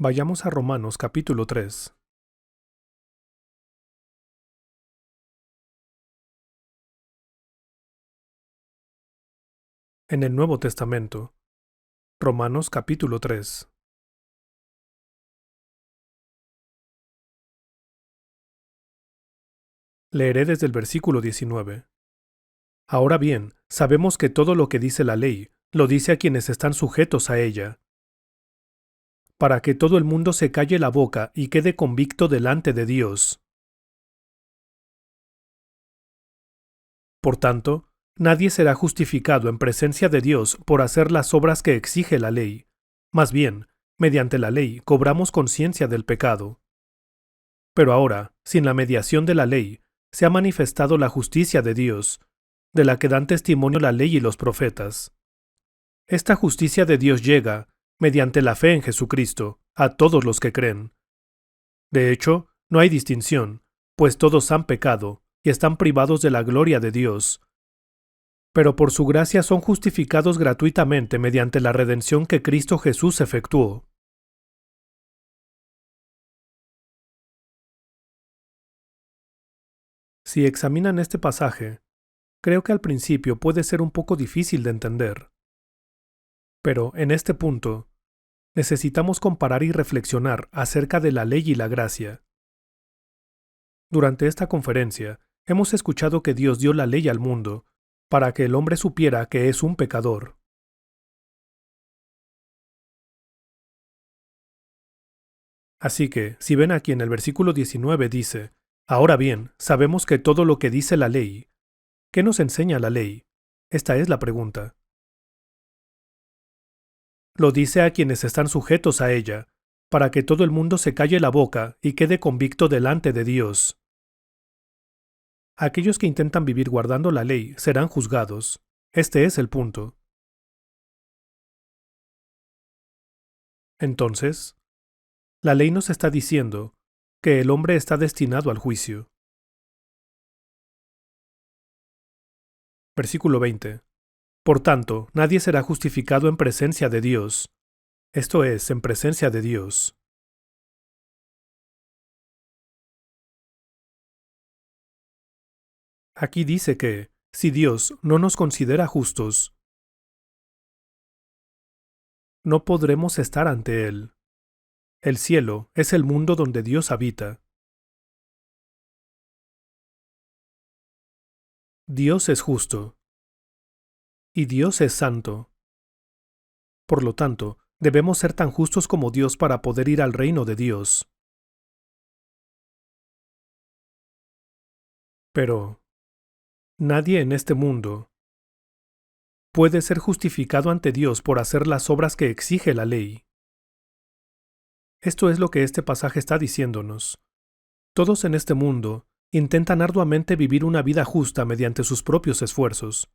Vayamos a Romanos capítulo 3. En el Nuevo Testamento, Romanos capítulo 3. Leeré desde el versículo 19. Ahora bien, sabemos que todo lo que dice la ley, lo dice a quienes están sujetos a ella, para que todo el mundo se calle la boca y quede convicto delante de Dios. Por tanto, nadie será justificado en presencia de Dios por hacer las obras que exige la ley. Más bien, mediante la ley cobramos conciencia del pecado. Pero ahora, sin la mediación de la ley, se ha manifestado la justicia de Dios, de la que dan testimonio la ley y los profetas. Esta justicia de Dios llega, mediante la fe en Jesucristo, a todos los que creen. De hecho, no hay distinción, pues todos han pecado y están privados de la gloria de Dios. Pero por su gracia son justificados gratuitamente mediante la redención que Cristo Jesús efectuó. Si examinan este pasaje, creo que al principio puede ser un poco difícil de entender. Pero, en este punto, necesitamos comparar y reflexionar acerca de la ley y la gracia. Durante esta conferencia, hemos escuchado que Dios dio la ley al mundo, para que el hombre supiera que es un pecador. Así que, si ven aquí en el versículo 19 dice, ahora bien, sabemos que todo lo que dice la ley, ¿qué nos enseña la ley? Esta es la pregunta. Lo dice a quienes están sujetos a ella, para que todo el mundo se calle la boca y quede convicto delante de Dios. Aquellos que intentan vivir guardando la ley serán juzgados. Este es el punto. Entonces, la ley nos está diciendo que el hombre está destinado al juicio. Versículo 20. Por tanto, nadie será justificado en presencia de Dios. Esto es, en presencia de Dios. Aquí dice que, si Dios no nos considera justos, no podremos estar ante Él. El cielo es el mundo donde Dios habita. Dios es justo. Y Dios es santo. Por lo tanto, debemos ser tan justos como Dios para poder ir al reino de Dios. Pero, nadie en este mundo puede ser justificado ante Dios por hacer las obras que exige la ley. Esto es lo que este pasaje está diciéndonos. Todos en este mundo intentan arduamente vivir una vida justa mediante sus propios esfuerzos.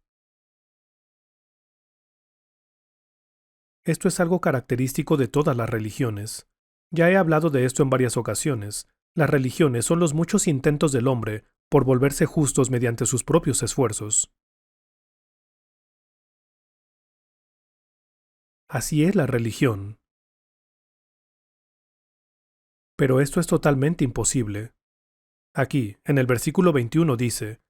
Esto es algo característico de todas las religiones. Ya he hablado de esto en varias ocasiones. Las religiones son los muchos intentos del hombre por volverse justos mediante sus propios esfuerzos. Así es la religión. Pero esto es totalmente imposible. Aquí, en el versículo 21 dice,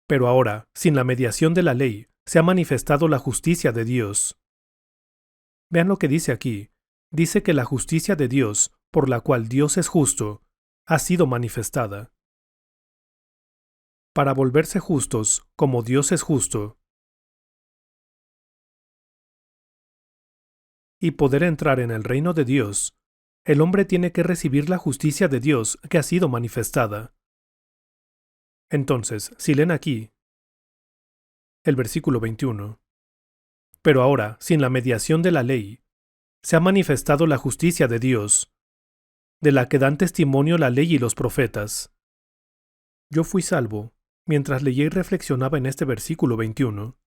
pero ahora, sin la mediación de la ley, se ha manifestado la justicia de Dios. Vean lo que dice aquí. Dice que la justicia de Dios, por la cual Dios es justo, ha sido manifestada. Para volverse justos, como Dios es justo, y poder entrar en el reino de Dios, el hombre tiene que recibir la justicia de Dios que ha sido manifestada. Entonces, si leen aquí, el versículo 21. Pero ahora, sin la mediación de la ley, se ha manifestado la justicia de Dios, de la que dan testimonio la ley y los profetas. Yo fui salvo, mientras leía y reflexionaba en este versículo 21.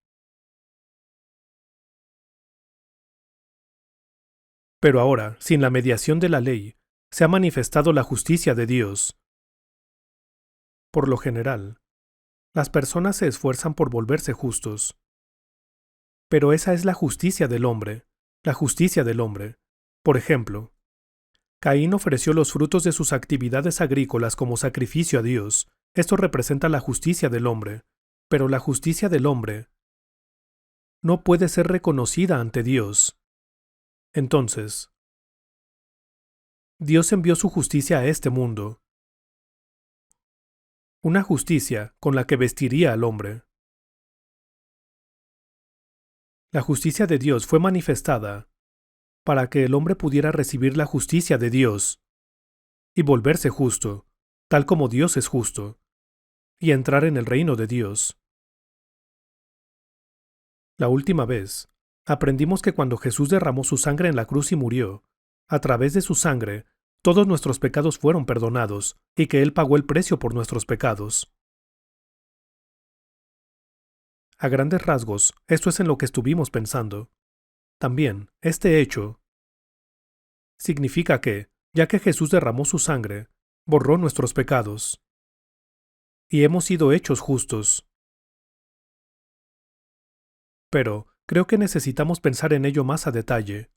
Pero ahora, sin la mediación de la ley, se ha manifestado la justicia de Dios. Por lo general, las personas se esfuerzan por volverse justos. Pero esa es la justicia del hombre, la justicia del hombre. Por ejemplo, Caín ofreció los frutos de sus actividades agrícolas como sacrificio a Dios. Esto representa la justicia del hombre. Pero la justicia del hombre no puede ser reconocida ante Dios. Entonces, Dios envió su justicia a este mundo. Una justicia con la que vestiría al hombre. La justicia de Dios fue manifestada para que el hombre pudiera recibir la justicia de Dios y volverse justo, tal como Dios es justo, y entrar en el reino de Dios. La última vez, aprendimos que cuando Jesús derramó su sangre en la cruz y murió, a través de su sangre, todos nuestros pecados fueron perdonados, y que Él pagó el precio por nuestros pecados. A grandes rasgos, esto es en lo que estuvimos pensando. También, este hecho significa que, ya que Jesús derramó su sangre, borró nuestros pecados, y hemos sido hechos justos. Pero, creo que necesitamos pensar en ello más a detalle.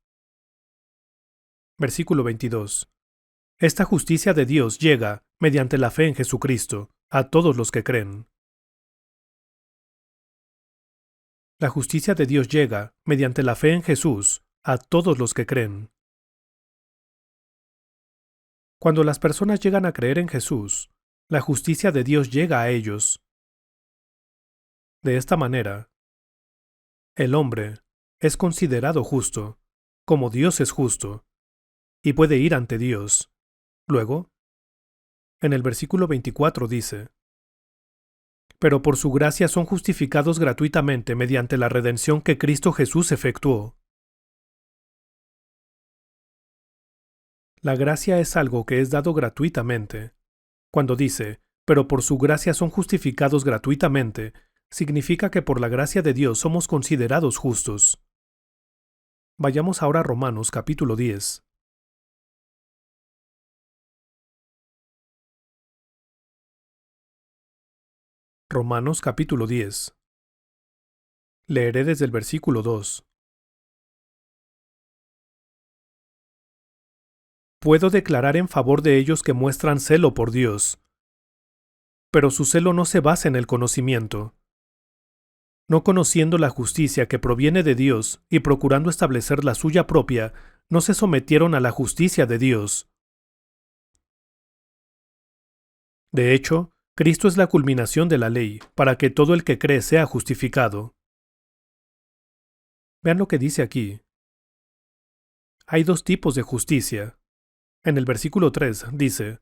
Versículo 22. Esta justicia de Dios llega, mediante la fe en Jesucristo, a todos los que creen. La justicia de Dios llega, mediante la fe en Jesús, a todos los que creen. Cuando las personas llegan a creer en Jesús, la justicia de Dios llega a ellos. De esta manera, el hombre es considerado justo, como Dios es justo, y puede ir ante Dios. Luego, en el versículo 24 dice, pero por su gracia son justificados gratuitamente mediante la redención que Cristo Jesús efectuó. La gracia es algo que es dado gratuitamente. Cuando dice, pero por su gracia son justificados gratuitamente, significa que por la gracia de Dios somos considerados justos. Vayamos ahora a Romanos capítulo 10. Romanos capítulo 10. Leeré desde el versículo 2. Puedo declarar en favor de ellos que muestran celo por Dios, pero su celo no se basa en el conocimiento. No conociendo la justicia que proviene de Dios y procurando establecer la suya propia, no se sometieron a la justicia de Dios. De hecho, Cristo es la culminación de la ley, para que todo el que cree sea justificado. Vean lo que dice aquí. Hay dos tipos de justicia. En el versículo 3 dice,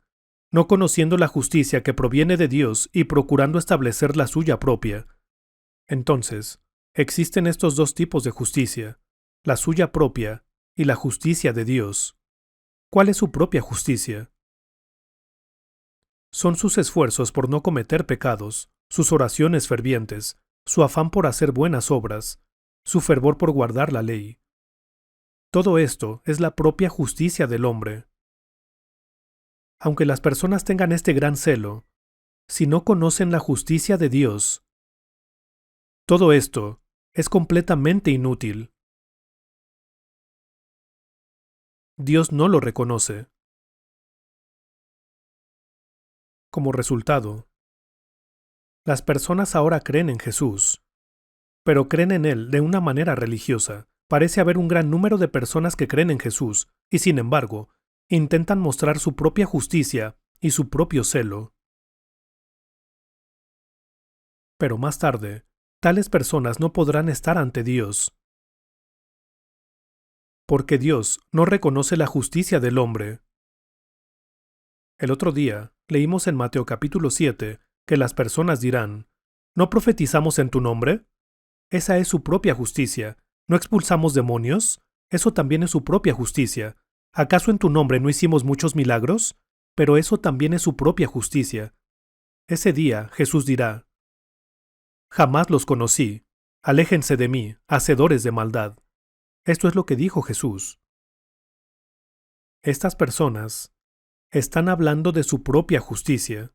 no conociendo la justicia que proviene de Dios y procurando establecer la suya propia. Entonces, existen estos dos tipos de justicia, la suya propia y la justicia de Dios. ¿Cuál es su propia justicia? Son sus esfuerzos por no cometer pecados, sus oraciones fervientes, su afán por hacer buenas obras, su fervor por guardar la ley. Todo esto es la propia justicia del hombre. Aunque las personas tengan este gran celo, si no conocen la justicia de Dios, todo esto es completamente inútil. Dios no lo reconoce. Como resultado, las personas ahora creen en Jesús, pero creen en Él de una manera religiosa. Parece haber un gran número de personas que creen en Jesús, y sin embargo, intentan mostrar su propia justicia y su propio celo. Pero más tarde, tales personas no podrán estar ante Dios, porque Dios no reconoce la justicia del hombre. El otro día, leímos en Mateo capítulo 7 que las personas dirán, ¿no profetizamos en tu nombre? Esa es su propia justicia. ¿No expulsamos demonios? Eso también es su propia justicia. ¿Acaso en tu nombre no hicimos muchos milagros? Pero eso también es su propia justicia. Ese día Jesús dirá, jamás los conocí. Aléjense de mí, hacedores de maldad. Esto es lo que dijo Jesús. Estas personas están hablando de su propia justicia.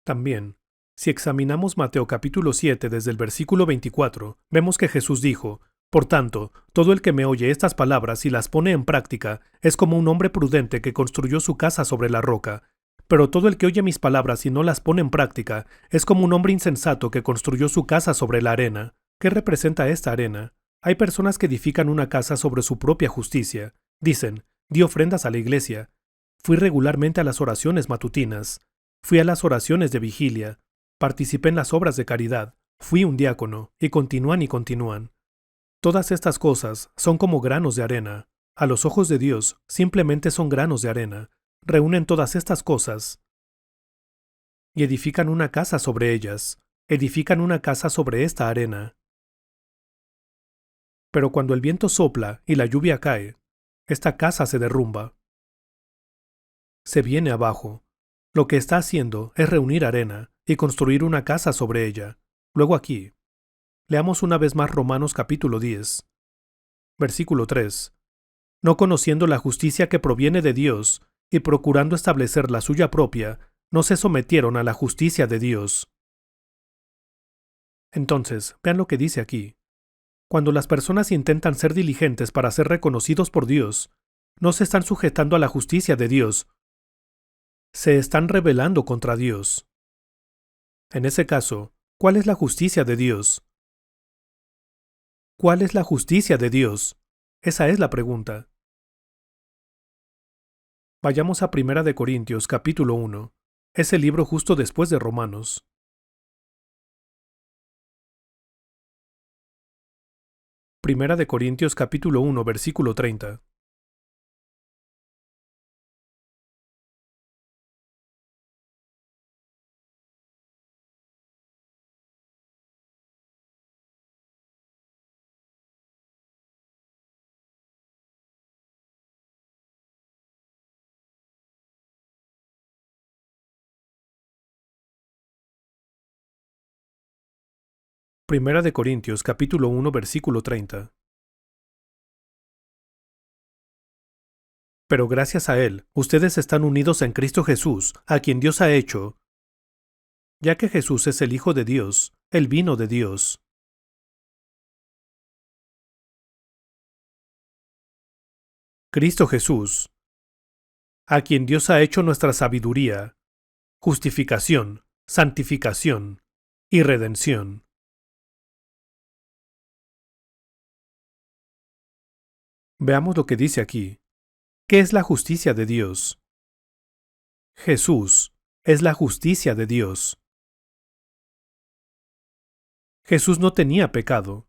También, si examinamos Mateo capítulo 7 desde el versículo 24, vemos que Jesús dijo, Por tanto, todo el que me oye estas palabras y las pone en práctica es como un hombre prudente que construyó su casa sobre la roca. Pero todo el que oye mis palabras y no las pone en práctica es como un hombre insensato que construyó su casa sobre la arena. ¿Qué representa esta arena? Hay personas que edifican una casa sobre su propia justicia. Dicen, di ofrendas a la iglesia. Fui regularmente a las oraciones matutinas. Fui a las oraciones de vigilia. Participé en las obras de caridad. Fui un diácono. Y continúan y continúan. Todas estas cosas son como granos de arena. A los ojos de Dios, simplemente son granos de arena. Reúnen todas estas cosas y edifican una casa sobre ellas. Edifican una casa sobre esta arena. Pero cuando el viento sopla y la lluvia cae, esta casa se derrumba. Se viene abajo. Lo que está haciendo es reunir arena y construir una casa sobre ella. Luego aquí. Leamos una vez más Romanos capítulo 10. Versículo 3. No conociendo la justicia que proviene de Dios y procurando establecer la suya propia, no se sometieron a la justicia de Dios. Entonces, vean lo que dice aquí. Cuando las personas intentan ser diligentes para ser reconocidos por Dios, no se están sujetando a la justicia de Dios, se están rebelando contra Dios. En ese caso, ¿cuál es la justicia de Dios? ¿Cuál es la justicia de Dios? Esa es la pregunta. Vayamos a 1 de Corintios capítulo 1. Es el libro justo después de Romanos. 1 de Corintios capítulo 1 versículo 30. Primera de Corintios capítulo 1 versículo 30. Pero gracias a Él, ustedes están unidos en Cristo Jesús, a quien Dios ha hecho, ya que Jesús es el Hijo de Dios, Él vino de Dios. Cristo Jesús, a quien Dios ha hecho nuestra sabiduría, justificación, santificación y redención. Veamos lo que dice aquí. ¿Qué es la justicia de Dios? Jesús es la justicia de Dios. Jesús no tenía pecado.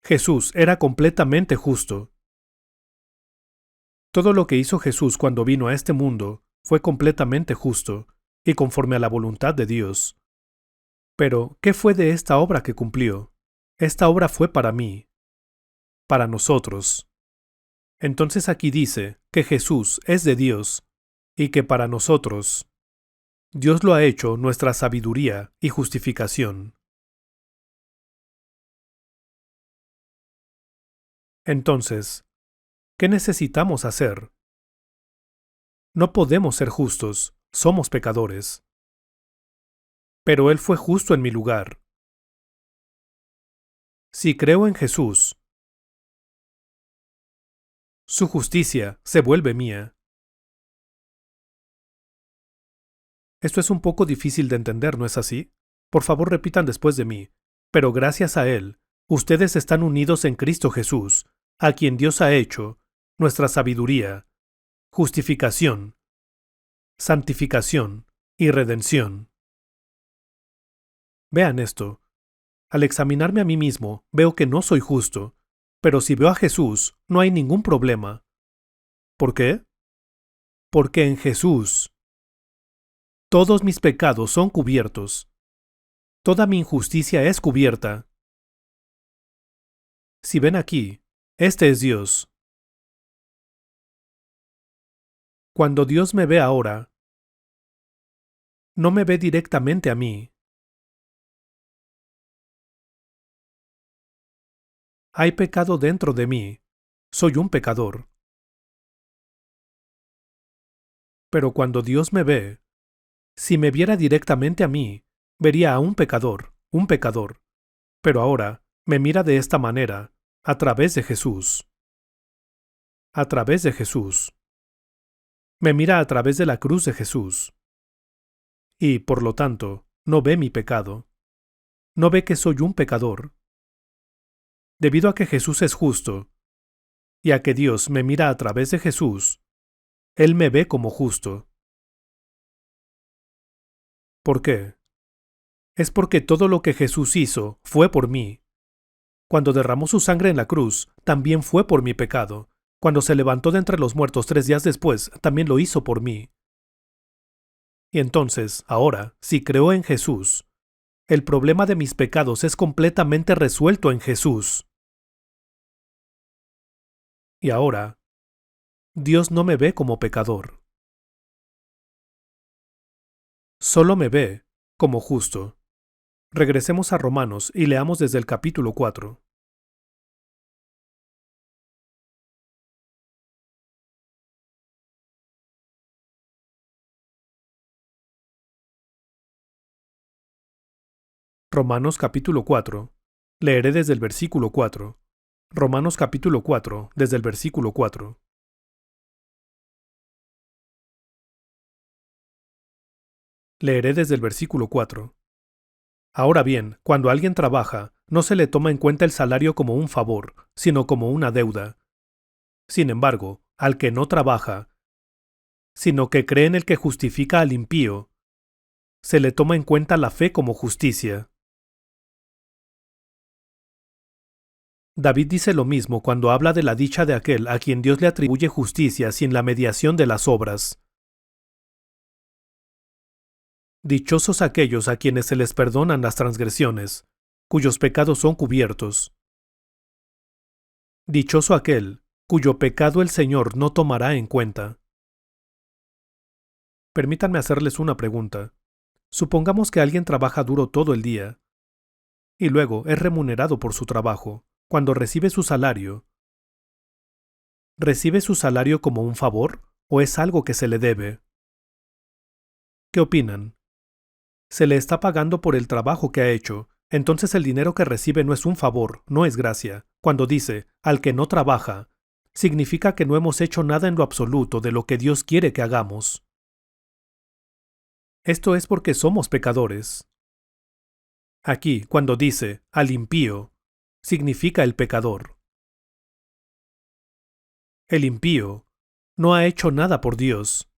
Jesús era completamente justo. Todo lo que hizo Jesús cuando vino a este mundo fue completamente justo y conforme a la voluntad de Dios. Pero, ¿qué fue de esta obra que cumplió? Esta obra fue para mí, para nosotros. Entonces aquí dice que Jesús es de Dios y que para nosotros Dios lo ha hecho nuestra sabiduría y justificación. Entonces, ¿qué necesitamos hacer? No podemos ser justos, somos pecadores. Pero Él fue justo en mi lugar. Si creo en Jesús, su justicia se vuelve mía. Esto es un poco difícil de entender, ¿no es así? Por favor, repitan después de mí. Pero gracias a Él, ustedes están unidos en Cristo Jesús, a quien Dios ha hecho nuestra sabiduría, justificación, santificación y redención. Vean esto. Al examinarme a mí mismo, veo que no soy justo, pero si veo a Jesús, no hay ningún problema. ¿Por qué? Porque en Jesús todos mis pecados son cubiertos. Toda mi injusticia es cubierta. Si ven aquí, este es Dios. Cuando Dios me ve ahora, no me ve directamente a mí. Hay pecado dentro de mí. Soy un pecador. Pero cuando Dios me ve, si me viera directamente a mí, vería a un pecador, un pecador. Pero ahora, Me mira de esta manera, a través de Jesús. A través de Jesús. Me mira a través de la cruz de Jesús. Y, por lo tanto, no ve mi pecado. No ve que soy un pecador. Debido a que Jesús es justo, y a que Dios me mira a través de Jesús, Él me ve como justo. ¿Por qué? Es porque todo lo que Jesús hizo fue por mí. Cuando derramó su sangre en la cruz, también fue por mi pecado. Cuando se levantó de entre los muertos 3 días después, también lo hizo por mí. Y entonces, ahora, si creo en Jesús, el problema de mis pecados es completamente resuelto en Jesús. Y ahora, Dios no me ve como pecador. Solo me ve como justo. Regresemos a Romanos y leamos desde el capítulo 4. Romanos capítulo 4. Leeré desde el versículo 4. Romanos capítulo 4, desde el versículo 4. Leeré desde el versículo 4. Ahora bien, cuando alguien trabaja, no se le toma en cuenta el salario como un favor, sino como una deuda. Sin embargo, al que no trabaja, sino que cree en el que justifica al impío, se le toma en cuenta la fe como justicia. David dice lo mismo cuando habla de la dicha de aquel a quien Dios le atribuye justicia sin la mediación de las obras. Dichosos aquellos a quienes se les perdonan las transgresiones, cuyos pecados son cubiertos. Dichoso aquel, cuyo pecado el Señor no tomará en cuenta. Permítanme hacerles una pregunta. Supongamos que alguien trabaja duro todo el día, y luego es remunerado por su trabajo. Cuando recibe su salario, ¿recibe su salario como un favor o es algo que se le debe? ¿Qué opinan? Se le está pagando por el trabajo que ha hecho, entonces el dinero que recibe no es un favor, no es gracia. Cuando dice, al que no trabaja, significa que no hemos hecho nada en lo absoluto de lo que Dios quiere que hagamos. Esto es porque somos pecadores. Aquí, cuando dice, al impío, significa el pecador. El impío no ha hecho nada por Dios.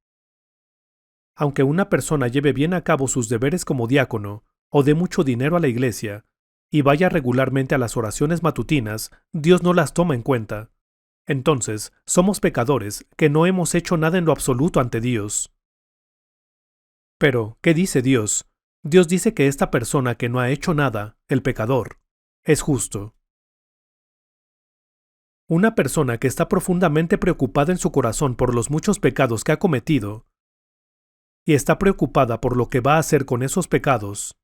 Aunque una persona lleve bien a cabo sus deberes como diácono, o dé mucho dinero a la iglesia, y vaya regularmente a las oraciones matutinas, Dios no las toma en cuenta. Entonces, somos pecadores que no hemos hecho nada en lo absoluto ante Dios. Pero, ¿qué dice Dios? Dios dice que esta persona que no ha hecho nada, el pecador, es justo. Una persona que está profundamente preocupada en su corazón por los muchos pecados que ha cometido, y está preocupada por lo que va a hacer con esos pecados,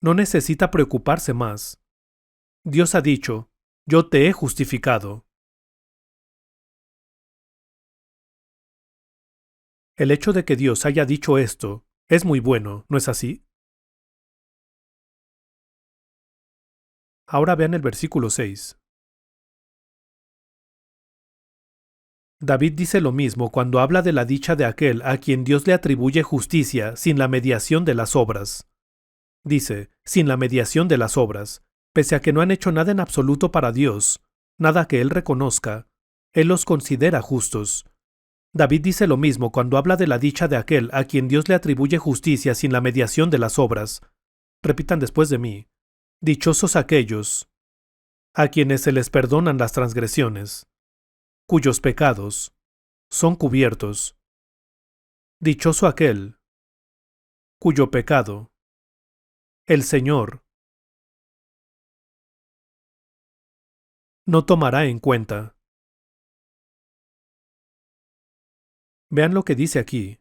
no necesita preocuparse más. Dios ha dicho, yo te he justificado. El hecho de que Dios haya dicho esto es muy bueno, ¿no es así? Ahora vean el versículo 6. David dice lo mismo cuando habla de la dicha de aquel a quien Dios le atribuye justicia sin la mediación de las obras. Dice, sin la mediación de las obras, pese a que no han hecho nada en absoluto para Dios, nada que Él reconozca, Él los considera justos. David dice lo mismo cuando habla de la dicha de aquel a quien Dios le atribuye justicia sin la mediación de las obras. Repitan después de mí. Dichosos aquellos a quienes se les perdonan las transgresiones, cuyos pecados son cubiertos. Dichoso aquel cuyo pecado el Señor no tomará en cuenta. Vean lo que dice aquí.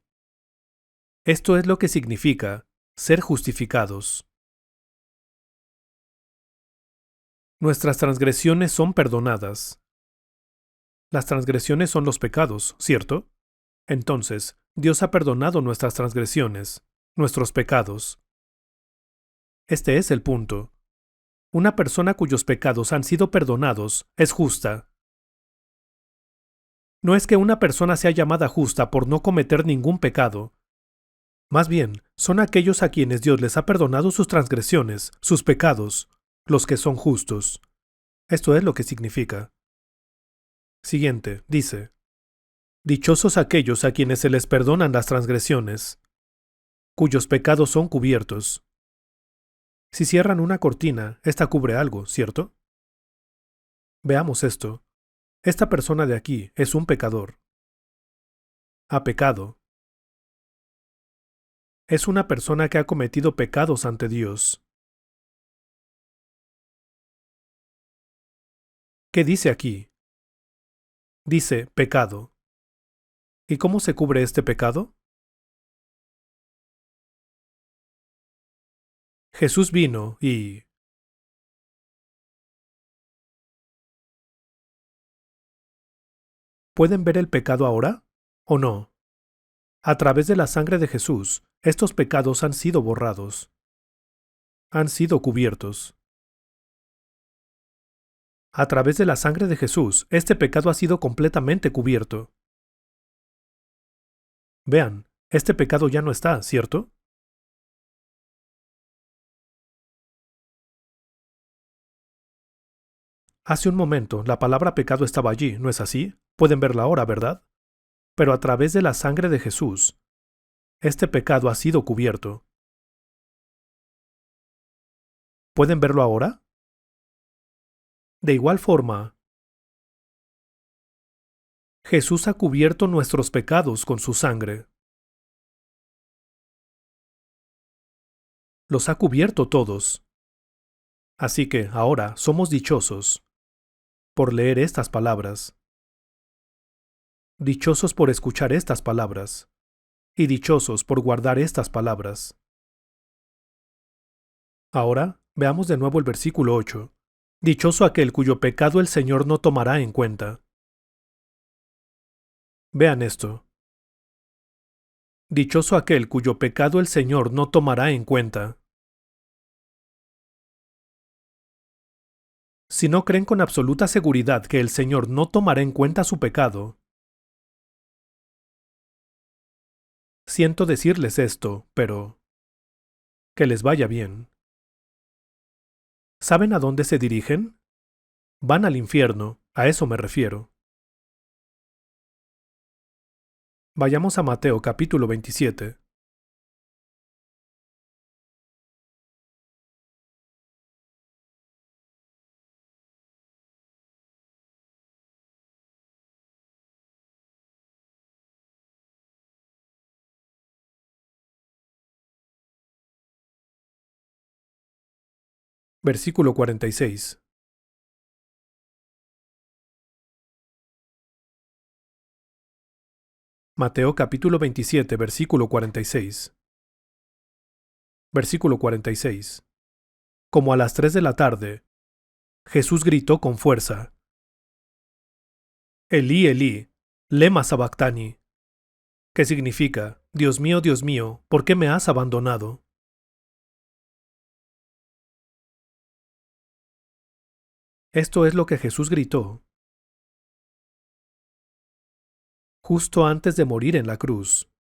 Esto es lo que significa ser justificados. Nuestras transgresiones son perdonadas. Las transgresiones son los pecados, ¿cierto? Entonces, Dios ha perdonado nuestras transgresiones, nuestros pecados. Este es el punto. Una persona cuyos pecados han sido perdonados es justa. No es que una persona sea llamada justa por no cometer ningún pecado. Más bien, son aquellos a quienes Dios les ha perdonado sus transgresiones, sus pecados, los que son justos. Esto es lo que significa. Siguiente, dice: dichosos aquellos a quienes se les perdonan las transgresiones, cuyos pecados son cubiertos. Si cierran una cortina, esta cubre algo, ¿cierto? Veamos esto. Esta persona de aquí es un pecador. Ha pecado. Es una persona que ha cometido pecados ante Dios. ¿Qué dice aquí? Dice pecado. ¿Y cómo se cubre este pecado? Jesús vino y... ¿Pueden ver el pecado ahora? ¿O no? A través de la sangre de Jesús, estos pecados han sido borrados. Han sido cubiertos. A través de la sangre de Jesús, este pecado ha sido completamente cubierto. Vean, este pecado ya no está, ¿cierto? Hace un momento, la palabra pecado estaba allí, ¿no es así? Pueden verla ahora, ¿verdad? Pero a través de la sangre de Jesús, este pecado ha sido cubierto. ¿Pueden verlo ahora? De igual forma, Jesús ha cubierto nuestros pecados con su sangre. Los ha cubierto todos. Así que ahora somos dichosos por leer estas palabras, dichosos por escuchar estas palabras, y dichosos por guardar estas palabras. Ahora, veamos de nuevo el versículo 8. Dichoso aquel cuyo pecado el Señor no tomará en cuenta. Vean esto. Dichoso aquel cuyo pecado el Señor no tomará en cuenta. Si no creen con absoluta seguridad que el Señor no tomará en cuenta su pecado, siento decirles esto, pero que les vaya bien. ¿Saben a dónde se dirigen? Van al infierno, a eso me refiero. Vayamos a Mateo capítulo 27. Versículo 46. Mateo capítulo 27, versículo 46. Versículo 46. Como a las 3 de la tarde, Jesús gritó con fuerza: Elí, Elí, lema sabactani, que significa: Dios mío, ¿por qué me has abandonado? Esto es lo que Jesús gritó justo antes de morir en la cruz.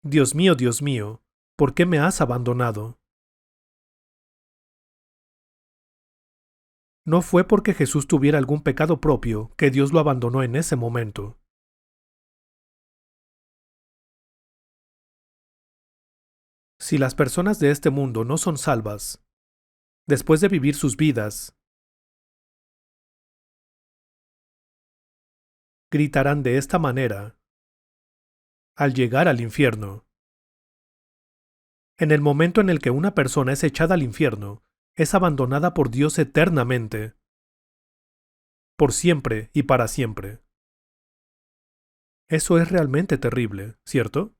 Dios mío, ¿por qué me has abandonado? No fue porque Jesús tuviera algún pecado propio que Dios lo abandonó en ese momento. Si las personas de este mundo no son salvas, después de vivir sus vidas, gritarán de esta manera al llegar al infierno. En el momento en el que una persona es echada al infierno, es abandonada por Dios eternamente, por siempre y para siempre. Eso es realmente terrible, ¿cierto?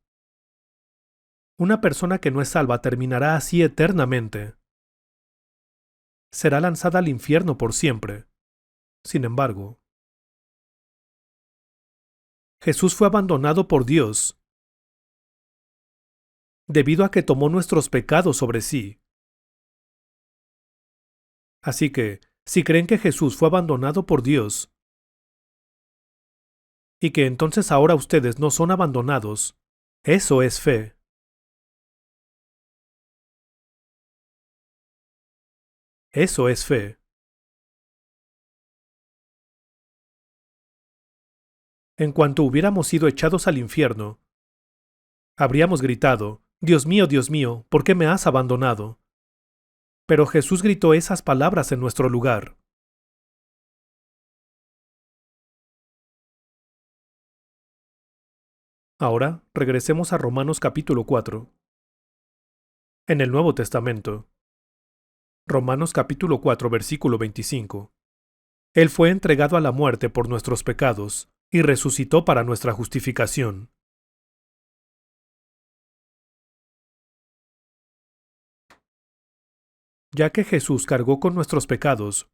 Una persona que no es salva terminará así eternamente. Será lanzada al infierno por siempre. Sin embargo, Jesús fue abandonado por Dios debido a que tomó nuestros pecados sobre sí. Así que, si creen que Jesús fue abandonado por Dios y que entonces ahora ustedes no son abandonados, eso es fe. Eso es fe. En cuanto hubiéramos sido echados al infierno, habríamos gritado, Dios mío, ¿por qué me has abandonado? Pero Jesús gritó esas palabras en nuestro lugar. Ahora, regresemos a Romanos capítulo 4. En el Nuevo Testamento. Romanos capítulo 4, versículo 25. Él fue entregado a la muerte por nuestros pecados, y resucitó para nuestra justificación. Ya que Jesús cargó con nuestros pecados,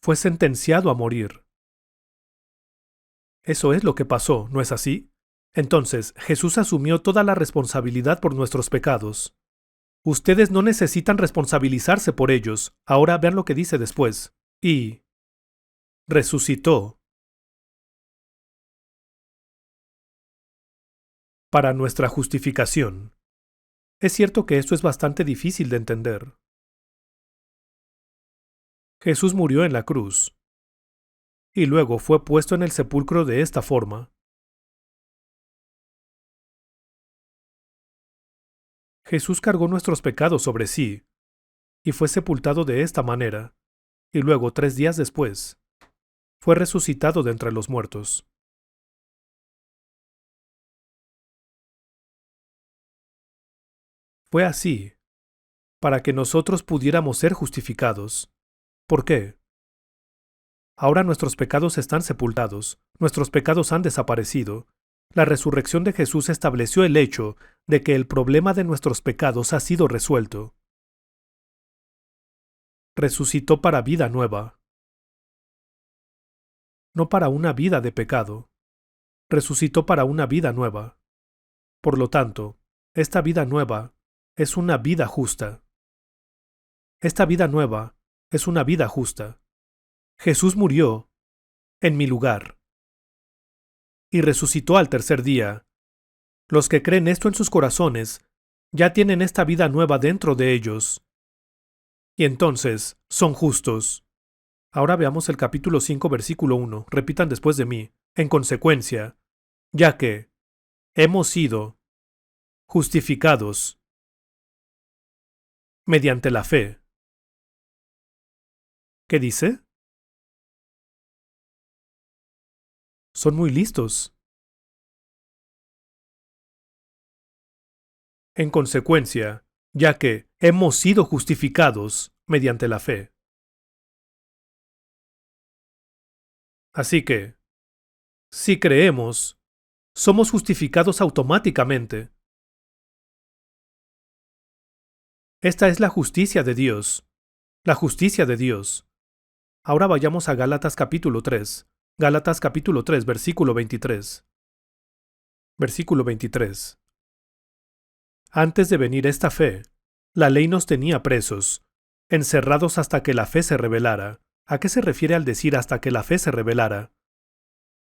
fue sentenciado a morir. Eso es lo que pasó, ¿no es así? Entonces, Jesús asumió toda la responsabilidad por nuestros pecados. Ustedes no necesitan responsabilizarse por ellos. Ahora vean lo que dice después. Y resucitó para nuestra justificación. Es cierto que esto es bastante difícil de entender. Jesús murió en la cruz, y luego fue puesto en el sepulcro de esta forma. Jesús cargó nuestros pecados sobre sí, y fue sepultado de esta manera, y luego 3 días después, fue resucitado de entre los muertos. Fue así, para que nosotros pudiéramos ser justificados. ¿Por qué? Ahora nuestros pecados están sepultados, nuestros pecados han desaparecido. La resurrección de Jesús estableció el hecho de que el problema de nuestros pecados ha sido resuelto. Resucitó para vida nueva, no para una vida de pecado. Resucitó para una vida nueva. Por lo tanto, esta vida nueva es una vida justa. Esta vida nueva es una vida justa. Jesús murió en mi lugar y resucitó al tercer día. Los que creen esto en sus corazones ya tienen esta vida nueva dentro de ellos. Y entonces son justos. Ahora veamos el capítulo 5, versículo 1. Repitan después de mí. En consecuencia, ya que hemos sido justificados mediante la fe. ¿Qué dice? Son muy listos. En consecuencia, ya que hemos sido justificados mediante la fe. Así que, si creemos, somos justificados automáticamente. Esta es la justicia de Dios. La justicia de Dios. Ahora vayamos a Gálatas capítulo 3. Gálatas capítulo 3, versículo 23. Versículo 23. Antes de venir esta fe, la ley nos tenía presos, encerrados hasta que la fe se revelara. ¿A qué se refiere al decir hasta que la fe se revelara?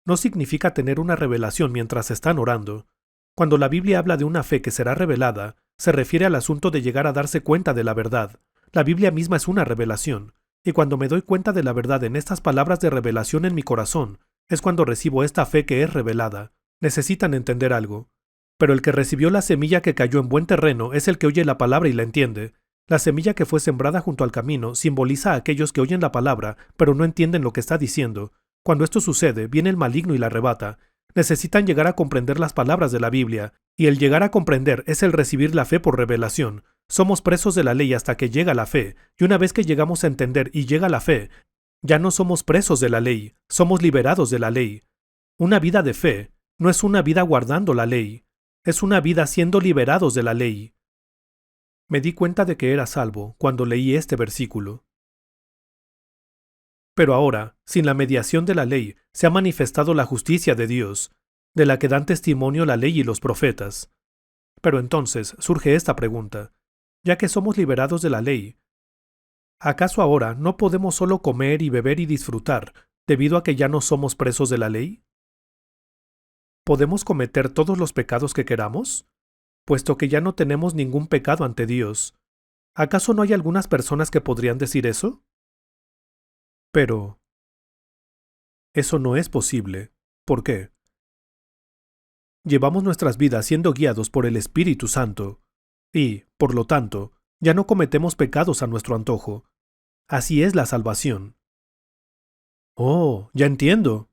No significa tener una revelación mientras están orando. Cuando la Biblia habla de una fe que será revelada, se refiere al asunto de llegar a darse cuenta de la verdad. La Biblia misma es una revelación, y cuando me doy cuenta de la verdad en estas palabras de revelación en mi corazón, es cuando recibo esta fe que es revelada. Necesitan entender algo. Pero el que recibió la semilla que cayó en buen terreno es el que oye la palabra y la entiende. La semilla que fue sembrada junto al camino simboliza a aquellos que oyen la palabra, pero no entienden lo que está diciendo. Cuando esto sucede, viene el maligno y la arrebata. Necesitan llegar a comprender las palabras de la Biblia, y el llegar a comprender es el recibir la fe por revelación. Somos presos de la ley hasta que llega la fe, y una vez que llegamos a entender y llega la fe, ya no somos presos de la ley, somos liberados de la ley. Una vida de fe no es una vida guardando la ley, es una vida siendo liberados de la ley. Me di cuenta de que era salvo cuando leí este versículo. Pero ahora, sin la mediación de la ley, se ha manifestado la justicia de Dios, de la que dan testimonio la ley y los profetas. Pero entonces surge esta pregunta. ya que somos liberados de la ley, ¿acaso ahora no podemos solo comer y beber y disfrutar debido a que ya no somos presos de la ley? ¿Podemos cometer todos los pecados que queramos? Puesto que ya no tenemos ningún pecado ante Dios. ¿Acaso no hay algunas personas que podrían decir eso? Pero eso no es posible. ¿Por qué? Llevamos nuestras vidas siendo guiados por el Espíritu Santo, y, por lo tanto, ya no cometemos pecados a nuestro antojo. Así es la salvación. Oh, ya entiendo.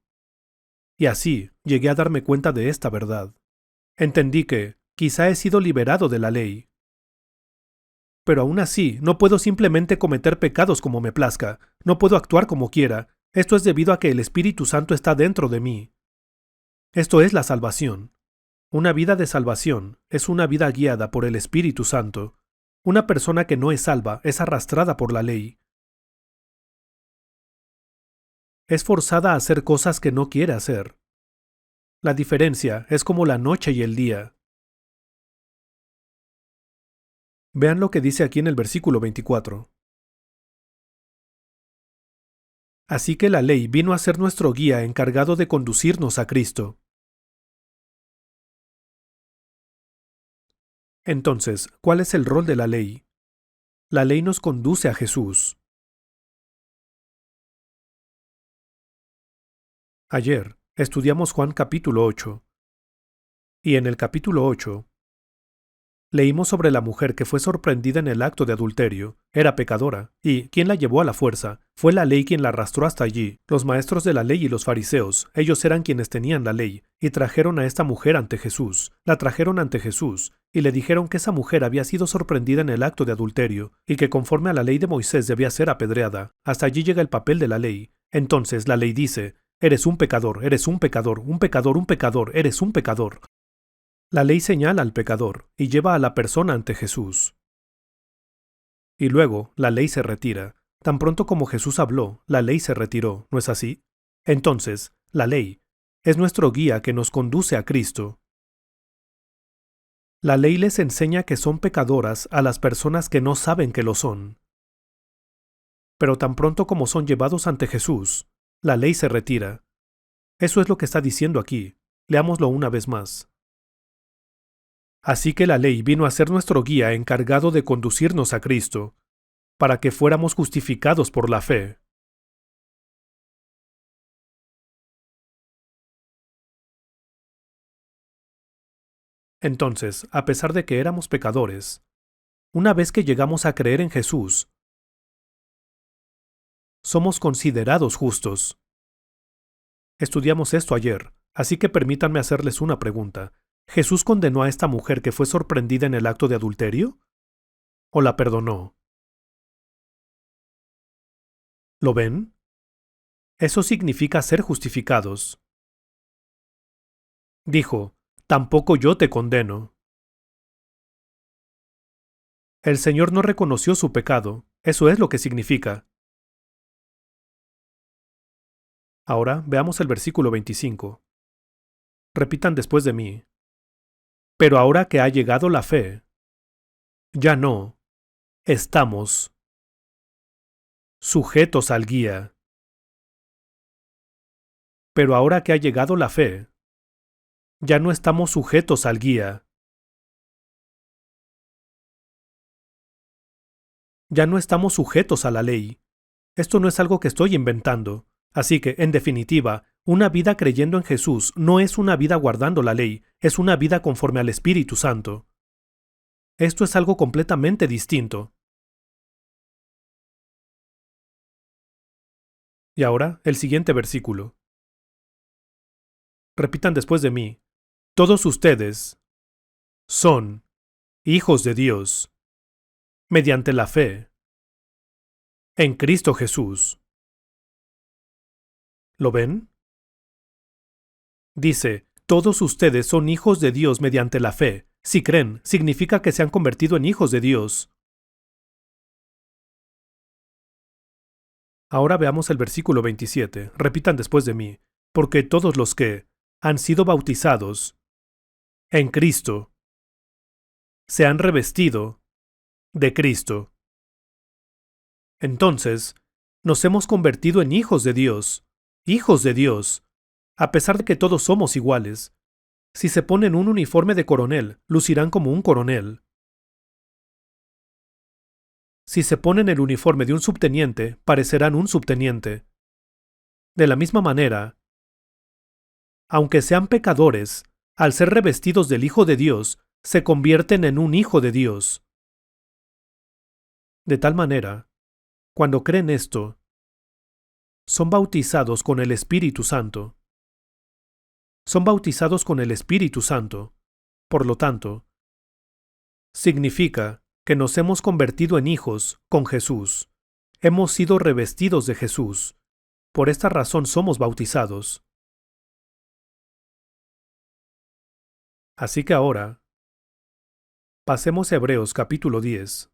Y así llegué a darme cuenta de esta verdad. Entendí que, quizá he sido liberado de la ley. Pero aún así, no puedo simplemente cometer pecados como me plazca, no puedo actuar como quiera. Esto es debido a que el Espíritu Santo está dentro de mí. Esto es la salvación. Una vida de salvación es una vida guiada por el Espíritu Santo. Una persona que no es salva es arrastrada por la ley. Es forzada a hacer cosas que no quiere hacer. La diferencia es como la noche y el día. Vean lo que dice aquí en el versículo 24. Así que la ley vino a ser nuestro guía encargado de conducirnos a Cristo. Entonces, ¿cuál es el rol de la ley? La ley nos conduce a Jesús. Ayer estudiamos Juan capítulo 8, y en el capítulo 8 leímos sobre la mujer que fue sorprendida en el acto de adulterio. Era pecadora, y ¿quién la llevó a la fuerza? Fue la ley quien la arrastró hasta allí. Los maestros de la ley y los fariseos, ellos eran quienes tenían la ley, y trajeron a esta mujer ante Jesús. La trajeron ante Jesús, y le dijeron que esa mujer había sido sorprendida en el acto de adulterio, y que conforme a la ley de Moisés debía ser apedreada. Hasta allí llega el papel de la ley. Entonces la ley dice: eres un pecador, eres un pecador, un pecador, un pecador, eres un pecador. La ley señala al pecador y lleva a la persona ante Jesús. Y luego, la ley se retira. Tan pronto como Jesús habló, la ley se retiró, ¿no es así? Entonces, la ley es nuestro guía que nos conduce a Cristo. La ley les enseña que son pecadoras a las personas que no saben que lo son. Pero tan pronto como son llevados ante Jesús, la ley se retira. Eso es lo que está diciendo aquí. Leámoslo una vez más. Así que la ley vino a ser nuestro guía encargado de conducirnos a Cristo, para que fuéramos justificados por la fe. Entonces, a pesar de que éramos pecadores, una vez que llegamos a creer en Jesús, somos considerados justos. Estudiamos esto ayer, así que permítanme hacerles una pregunta. ¿Jesús condenó a esta mujer que fue sorprendida en el acto de adulterio? ¿O la perdonó? ¿Lo ven? Eso significa ser justificados. Dijo: tampoco yo te condeno. El Señor no reconoció su pecado, eso es lo que significa. Ahora veamos el versículo 25. Repitan después de mí. Pero ahora que ha llegado la fe, ya no estamos sujetos al guía. Pero ahora que ha llegado la fe, ya no estamos sujetos al guía. Ya no estamos sujetos a la ley. Esto no es algo que estoy inventando. Así que, en definitiva, una vida creyendo en Jesús no es una vida guardando la ley, es una vida conforme al Espíritu Santo. Esto es algo completamente distinto. Y ahora, el siguiente versículo. Repitan después de mí. Todos ustedes son hijos de Dios, mediante la fe en Cristo Jesús. ¿Lo ven? Dice, todos ustedes son hijos de Dios mediante la fe. Si creen, significa que se han convertido en hijos de Dios. Ahora veamos el versículo 27. Repitan después de mí. Porque todos los que han sido bautizados en Cristo se han revestido de Cristo. Entonces, nos hemos convertido en hijos de Dios, a pesar de que todos somos iguales. Si se ponen un uniforme de coronel, lucirán como un coronel. Si se ponen el uniforme de un subteniente, parecerán un subteniente. De la misma manera, aunque sean pecadores, al ser revestidos del Hijo de Dios, se convierten en un hijo de Dios. De tal manera, cuando creen esto, son bautizados con el Espíritu Santo. Son bautizados con el Espíritu Santo. Por lo tanto, significa que nos hemos convertido en hijos con Jesús. Hemos sido revestidos de Jesús. Por esta razón somos bautizados. Así que ahora, pasemos a Hebreos capítulo 10.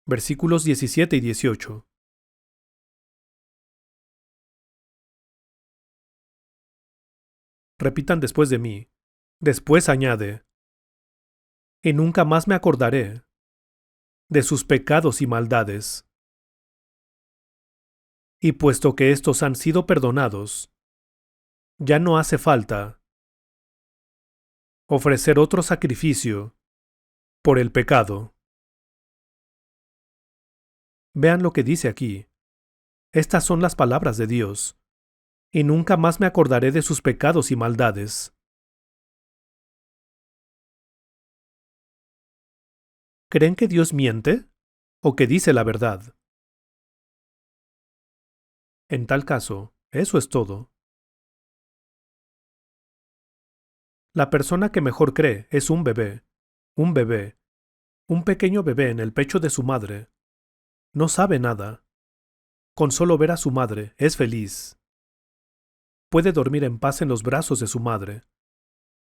Versículos 17 y 18. Repitan después de mí. Después añade, y nunca más me acordaré de sus pecados y maldades. Y puesto que estos han sido perdonados, ya no hace falta ofrecer otro sacrificio por el pecado. Vean lo que dice aquí. Estas son las palabras de Dios. Y nunca más me acordaré de sus pecados y maldades. ¿Creen que Dios miente o que dice la verdad? En tal caso, eso es todo. La persona que mejor cree es un bebé, un pequeño bebé en el pecho de su madre. No sabe nada. Con solo ver a su madre es feliz. Puede dormir en paz en los brazos de su madre.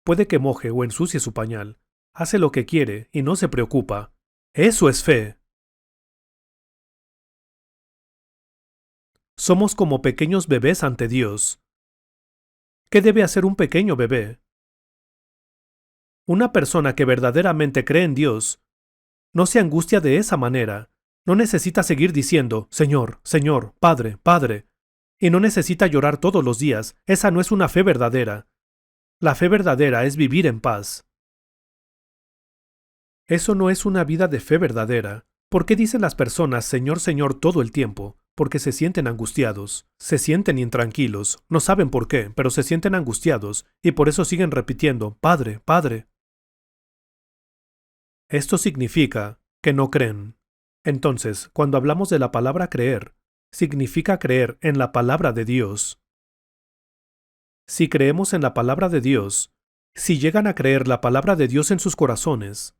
Puede que moje o ensucie su pañal. Hace lo que quiere y no se preocupa. Eso es fe. Somos como pequeños bebés ante Dios. ¿Qué debe hacer un pequeño bebé? Una persona que verdaderamente cree en Dios no se angustia de esa manera. No necesita seguir diciendo, Señor, Señor, Padre, Padre. Y no necesita llorar todos los días. Esa no es una fe verdadera. La fe verdadera es vivir en paz. Eso no es una vida de fe verdadera. ¿Por qué dicen las personas Señor, Señor todo el tiempo? Porque se sienten angustiados, se sienten intranquilos, no saben por qué, pero se sienten angustiados, y por eso siguen repitiendo, Padre, Padre. Esto significa que no creen. Entonces, cuando hablamos de la palabra creer, significa creer en la palabra de Dios. Si creemos en la palabra de Dios, si llegan a creer la palabra de Dios en sus corazones,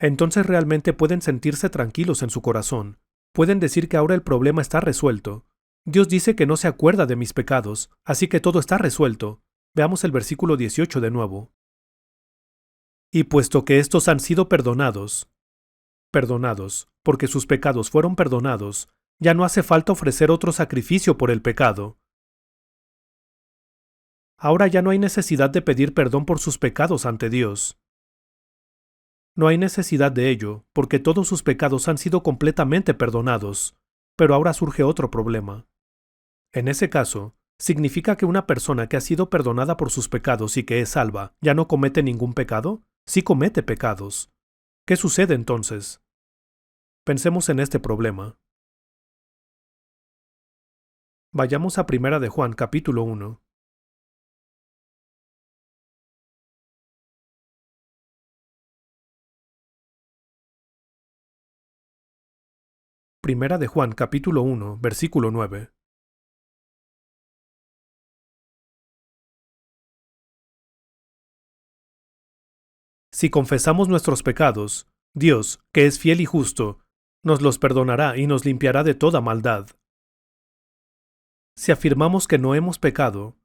entonces realmente pueden sentirse tranquilos en su corazón. Pueden decir que ahora el problema está resuelto. Dios dice que no se acuerda de mis pecados, así que todo está resuelto. Veamos el versículo 18 de nuevo. Y puesto que estos han sido perdonados, porque sus pecados fueron perdonados, ya no hace falta ofrecer otro sacrificio por el pecado. Ahora ya no hay necesidad de pedir perdón por sus pecados ante Dios. No hay necesidad de ello, porque todos sus pecados han sido completamente perdonados. Pero ahora surge otro problema. En ese caso, ¿significa que una persona que ha sido perdonada por sus pecados y que es salva ya no comete ningún pecado? Sí comete pecados. ¿Qué sucede entonces? Pensemos en este problema. Vayamos a Primera de Juan capítulo 1. Primera de Juan capítulo 1, versículo 9. Si confesamos nuestros pecados, Dios, que es fiel y justo, nos los perdonará y nos limpiará de toda maldad. Si afirmamos que no hemos pecado,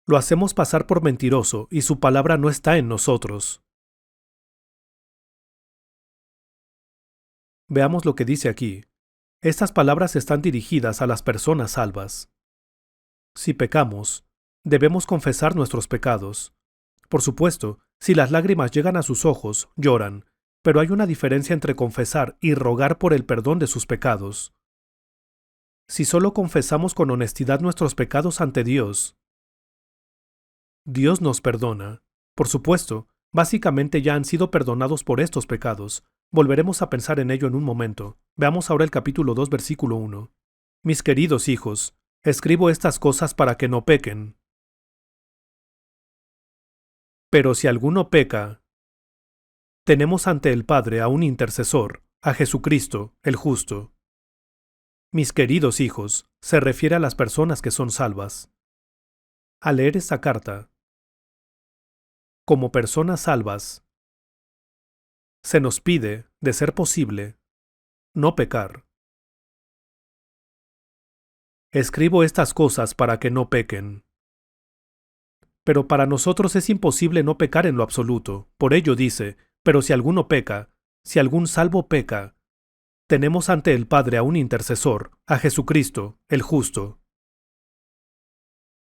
lo hacemos pasar por mentiroso y su palabra no está en nosotros. Veamos lo que dice aquí. Estas palabras están dirigidas a las personas salvas. Si pecamos, debemos confesar nuestros pecados. Por supuesto, si las lágrimas llegan a sus ojos, lloran, pero hay una diferencia entre confesar y rogar por el perdón de sus pecados. Si solo confesamos con honestidad nuestros pecados ante Dios, Dios nos perdona. Por supuesto, básicamente ya han sido perdonados por estos pecados. Volveremos a pensar en ello en un momento. Veamos ahora el capítulo 2, versículo 1. Mis queridos hijos, escribo estas cosas para que no pequen. Pero si alguno peca, tenemos ante el Padre a un intercesor, a Jesucristo, el justo. Mis queridos hijos, se refiere a las personas que son salvas. Al leer esta carta, como personas salvas, se nos pide, de ser posible, no pecar. Escribo estas cosas para que no pequen. Pero para nosotros es imposible no pecar en lo absoluto. Por ello dice, pero si alguno peca, si algún salvo peca, tenemos ante el Padre a un intercesor, a Jesucristo, el justo.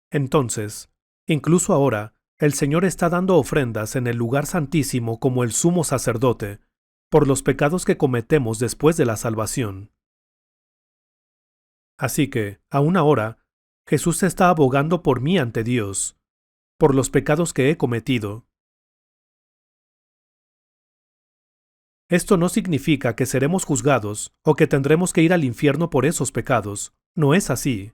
Entonces, incluso ahora, el Señor está dando ofrendas en el lugar santísimo como el sumo sacerdote, por los pecados que cometemos después de la salvación. Así que, aún ahora, Jesús está abogando por mí ante Dios, por los pecados que he cometido. Esto no significa que seremos juzgados o que tendremos que ir al infierno por esos pecados. No es así.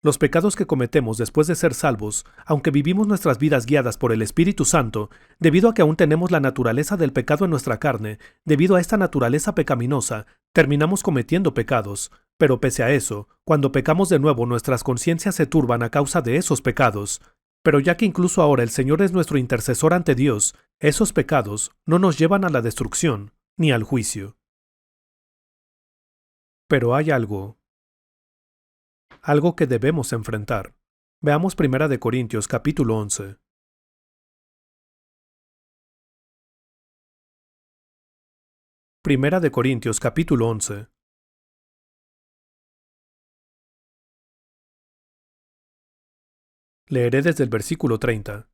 Los pecados que cometemos después de ser salvos, aunque vivimos nuestras vidas guiadas por el Espíritu Santo, debido a que aún tenemos la naturaleza del pecado en nuestra carne, debido a esta naturaleza pecaminosa, terminamos cometiendo pecados. Pero pese a eso, cuando pecamos de nuevo nuestras conciencias se turban a causa de esos pecados. Pero ya que incluso ahora el Señor es nuestro intercesor ante Dios, esos pecados no nos llevan a la destrucción, ni al juicio. Pero hay algo que debemos enfrentar. Veamos 1 Corintios capítulo 11. Primera de Corintios capítulo 11. Leeré desde el versículo 30.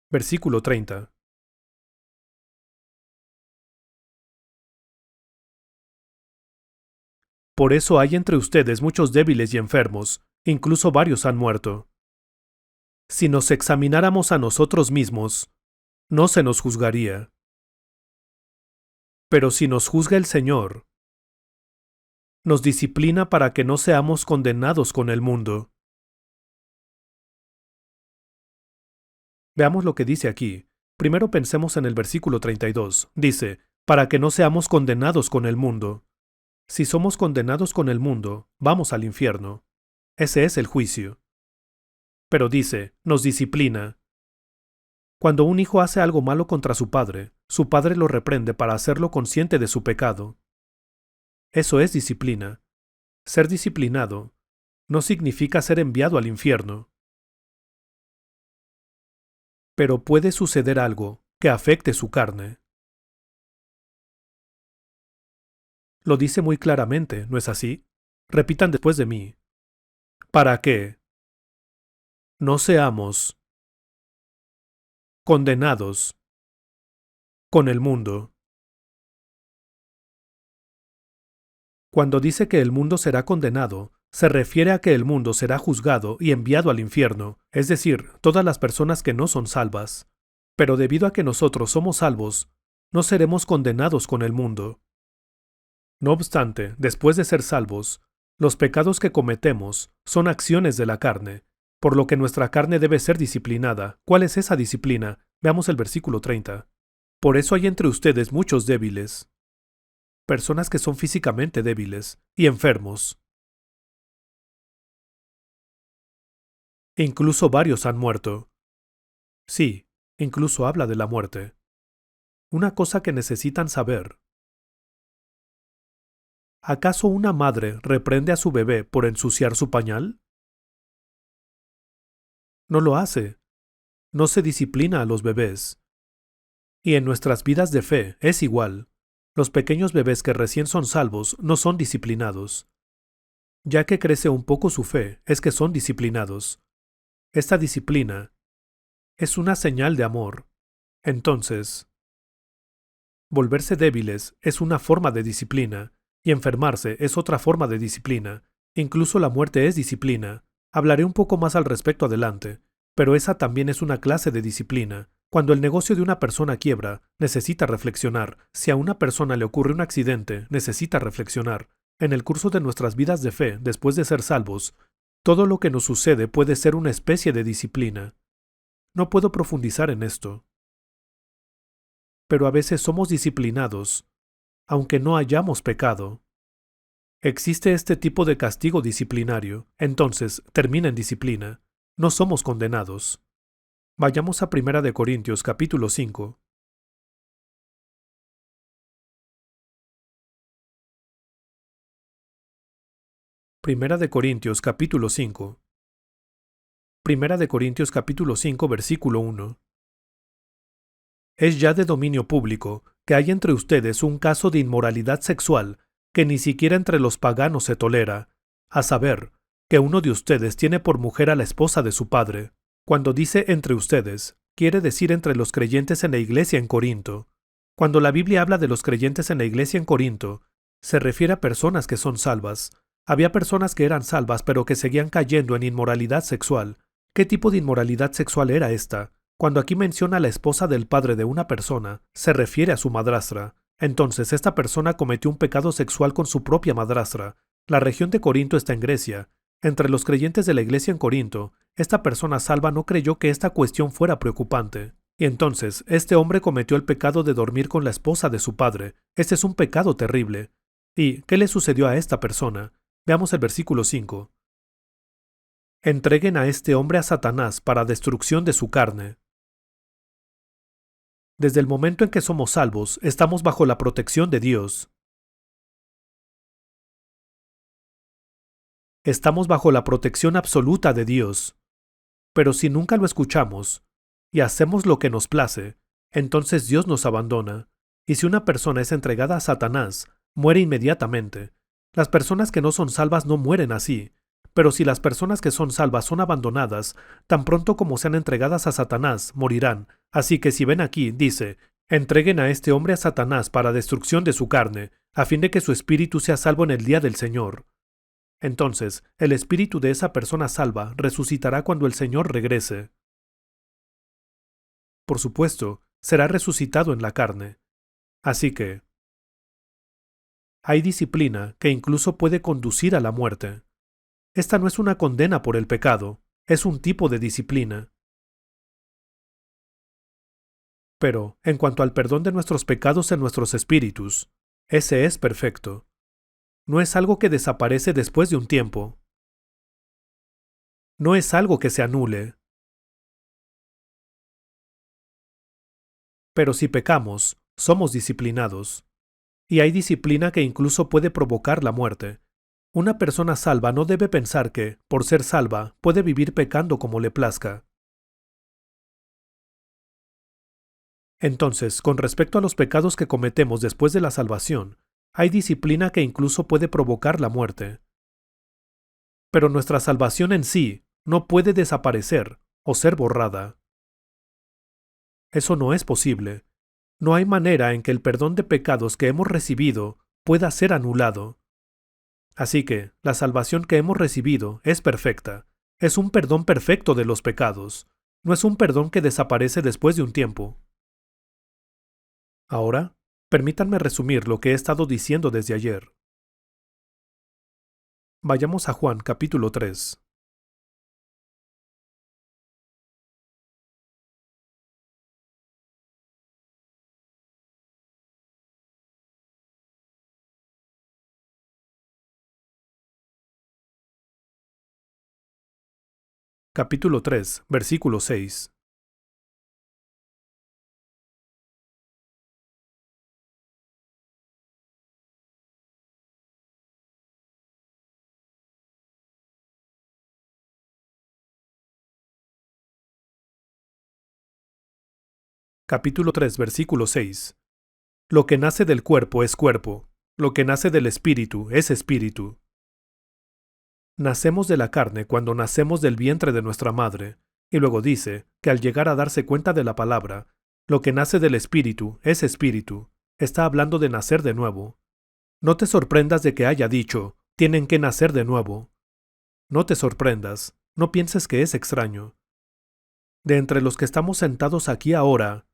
Versículo 30. Por eso hay entre ustedes muchos débiles y enfermos, incluso varios han muerto. Si nos examináramos a nosotros mismos, no se nos juzgaría. Pero si nos juzga el Señor, nos disciplina para que no seamos condenados con el mundo. Veamos lo que dice aquí. Primero pensemos en el versículo 32. Dice, para que no seamos condenados con el mundo. Si somos condenados con el mundo, vamos al infierno. Ese es el juicio. Pero dice, nos disciplina. Cuando un hijo hace algo malo contra su padre lo reprende para hacerlo consciente de su pecado. Eso es disciplina. Ser disciplinado no significa ser enviado al infierno. Pero puede suceder algo que afecte su carne. Lo dice muy claramente, ¿no es así? Repitan después de mí. Para que no seamos condenados con el mundo. Cuando dice que el mundo será condenado, se refiere a que el mundo será juzgado y enviado al infierno, es decir, todas las personas que no son salvas. Pero debido a que nosotros somos salvos, no seremos condenados con el mundo. No obstante, después de ser salvos, los pecados que cometemos son acciones de la carne, por lo que nuestra carne debe ser disciplinada. ¿Cuál es esa disciplina? Veamos el versículo 30. Por eso hay entre ustedes muchos débiles, personas que son físicamente débiles y enfermos. Incluso varios han muerto. Sí, incluso habla de la muerte. Una cosa que necesitan saber. ¿Acaso una madre reprende a su bebé por ensuciar su pañal? No lo hace. No se disciplina a los bebés. Y en nuestras vidas de fe es igual. Los pequeños bebés que recién son salvos no son disciplinados. Ya que crece un poco su fe, es que son disciplinados. Esta disciplina es una señal de amor. Entonces, volverse débiles es una forma de disciplina, y enfermarse es otra forma de disciplina. Incluso la muerte es disciplina. Hablaré un poco más al respecto adelante, pero esa también es una clase de disciplina. Cuando el negocio de una persona quiebra, necesita reflexionar. Si a una persona le ocurre un accidente, necesita reflexionar. En el curso de nuestras vidas de fe, después de ser salvos, todo lo que nos sucede puede ser una especie de disciplina. No puedo profundizar en esto, pero a veces somos disciplinados, aunque no hayamos pecado. Existe este tipo de castigo disciplinario, entonces termina en disciplina. No somos condenados. Vayamos a Primera de Corintios capítulo 5. Primera de Corintios capítulo 5. Primera de Corintios capítulo 5 versículo 1. Es ya de dominio público que hay entre ustedes un caso de inmoralidad sexual que ni siquiera entre los paganos se tolera, a saber, que uno de ustedes tiene por mujer a la esposa de su padre. Cuando dice entre ustedes, quiere decir entre los creyentes en la iglesia en Corinto. Cuando la Biblia habla de los creyentes en la iglesia en Corinto, se refiere a personas que son salvas. Había personas que eran salvas pero que seguían cayendo en inmoralidad sexual. ¿Qué tipo de inmoralidad sexual era esta? Cuando aquí menciona a la esposa del padre de una persona, se refiere a su madrastra. Entonces esta persona cometió un pecado sexual con su propia madrastra. La región de Corinto está en Grecia. Entre los creyentes de la iglesia en Corinto, esta persona salva no creyó que esta cuestión fuera preocupante. Y entonces, este hombre cometió el pecado de dormir con la esposa de su padre. Este es un pecado terrible. ¿Y qué le sucedió a esta persona? Veamos el versículo 5. Entreguen a este hombre a Satanás para destrucción de su carne. Desde el momento en que somos salvos, estamos bajo la protección de Dios. Estamos bajo la protección absoluta de Dios. Pero si nunca lo escuchamos y hacemos lo que nos place, entonces Dios nos abandona. Y si una persona es entregada a Satanás, muere inmediatamente. Las personas que no son salvas no mueren así. Pero si las personas que son salvas son abandonadas, tan pronto como sean entregadas a Satanás, morirán. Así que si ven aquí, dice, entreguen a este hombre a Satanás para destrucción de su carne, a fin de que su espíritu sea salvo en el día del Señor. Entonces, el espíritu de esa persona salva resucitará cuando el Señor regrese. Por supuesto, será resucitado en la carne. Así que, hay disciplina que incluso puede conducir a la muerte. Esta no es una condena por el pecado, es un tipo de disciplina. Pero, en cuanto al perdón de nuestros pecados en nuestros espíritus, ese es perfecto. No es algo que desaparece después de un tiempo. No es algo que se anule. Pero si pecamos, somos disciplinados. Y hay disciplina que incluso puede provocar la muerte. Una persona salva no debe pensar que, por ser salva, puede vivir pecando como le plazca. Entonces, con respecto a los pecados que cometemos después de la salvación, hay disciplina que incluso puede provocar la muerte. Pero nuestra salvación en sí no puede desaparecer o ser borrada. Eso no es posible. No hay manera en que el perdón de pecados que hemos recibido pueda ser anulado. Así que, la salvación que hemos recibido es perfecta. Es un perdón perfecto de los pecados. No es un perdón que desaparece después de un tiempo. Ahora, permítanme resumir lo que he estado diciendo desde ayer. Vayamos a Juan capítulo 3. Capítulo 3, versículo 6. capítulo 3, versículo 6. Lo que nace del cuerpo es cuerpo, lo que nace del espíritu es espíritu. Nacemos de la carne cuando nacemos del vientre de nuestra madre, y luego dice que al llegar a darse cuenta de la palabra, lo que nace del espíritu es espíritu, está hablando de nacer de nuevo. No te sorprendas de que haya dicho, tienen que nacer de nuevo. No te sorprendas, no pienses que es extraño. De entre los que estamos sentados aquí ahora,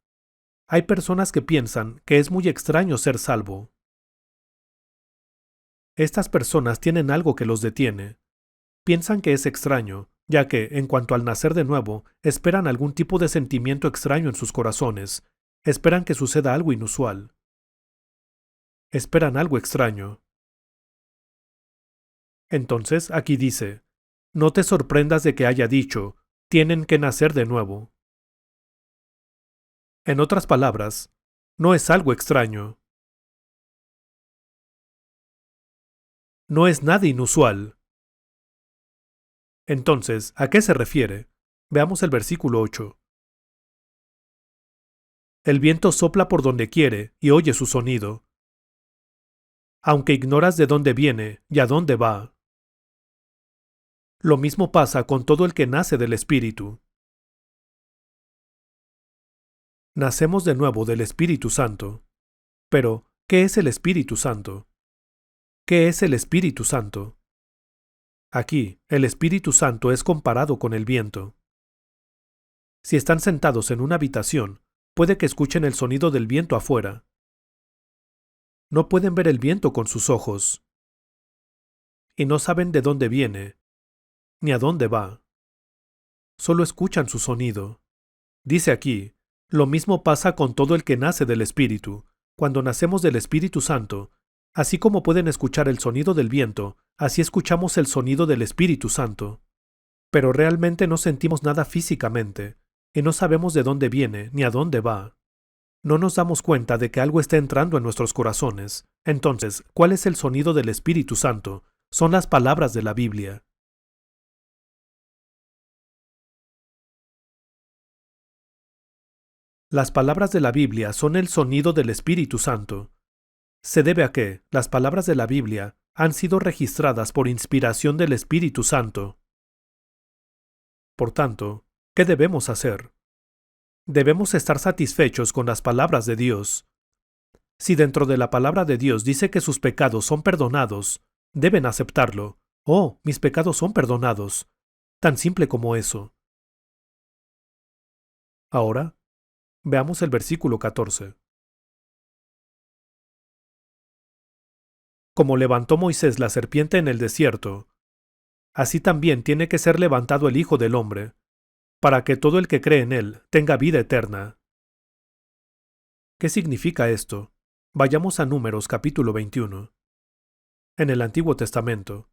hay personas que piensan que es muy extraño ser salvo. Estas personas tienen algo que los detiene. Piensan que es extraño, ya que, en cuanto al nacer de nuevo, esperan algún tipo de sentimiento extraño en sus corazones, esperan que suceda algo inusual. Esperan algo extraño. Entonces, aquí dice, no te sorprendas de que haya dicho, tienen que nacer de nuevo. En otras palabras, no es algo extraño. No es nada inusual. Entonces, ¿a qué se refiere? Veamos el versículo 8. El viento sopla por donde quiere y oye su sonido, aunque ignoras de dónde viene y a dónde va. Lo mismo pasa con todo el que nace del Espíritu. Nacemos de nuevo del Espíritu Santo. Pero, ¿qué es el Espíritu Santo? ¿Qué es el Espíritu Santo? Aquí, el Espíritu Santo es comparado con el viento. Si están sentados en una habitación, puede que escuchen el sonido del viento afuera. No pueden ver el viento con sus ojos. Y no saben de dónde viene, ni a dónde va. Solo escuchan su sonido. Dice aquí, lo mismo pasa con todo el que nace del Espíritu. Cuando nacemos del Espíritu Santo, así como pueden escuchar el sonido del viento, así escuchamos el sonido del Espíritu Santo. Pero realmente no sentimos nada físicamente, y no sabemos de dónde viene ni a dónde va. No nos damos cuenta de que algo está entrando en nuestros corazones. Entonces, ¿cuál es el sonido del Espíritu Santo? Son las palabras de la Biblia. Las palabras de la Biblia son el sonido del Espíritu Santo. Se debe a que las palabras de la Biblia han sido registradas por inspiración del Espíritu Santo. Por tanto, ¿qué debemos hacer? Debemos estar satisfechos con las palabras de Dios. Si dentro de la palabra de Dios dice que sus pecados son perdonados, deben aceptarlo. Oh, mis pecados son perdonados. Tan simple como eso. Ahora, veamos el versículo 14. Como levantó Moisés la serpiente en el desierto, así también tiene que ser levantado el Hijo del Hombre, para que todo el que cree en él tenga vida eterna. ¿Qué significa esto? Vayamos a Números capítulo 21. En el Antiguo Testamento.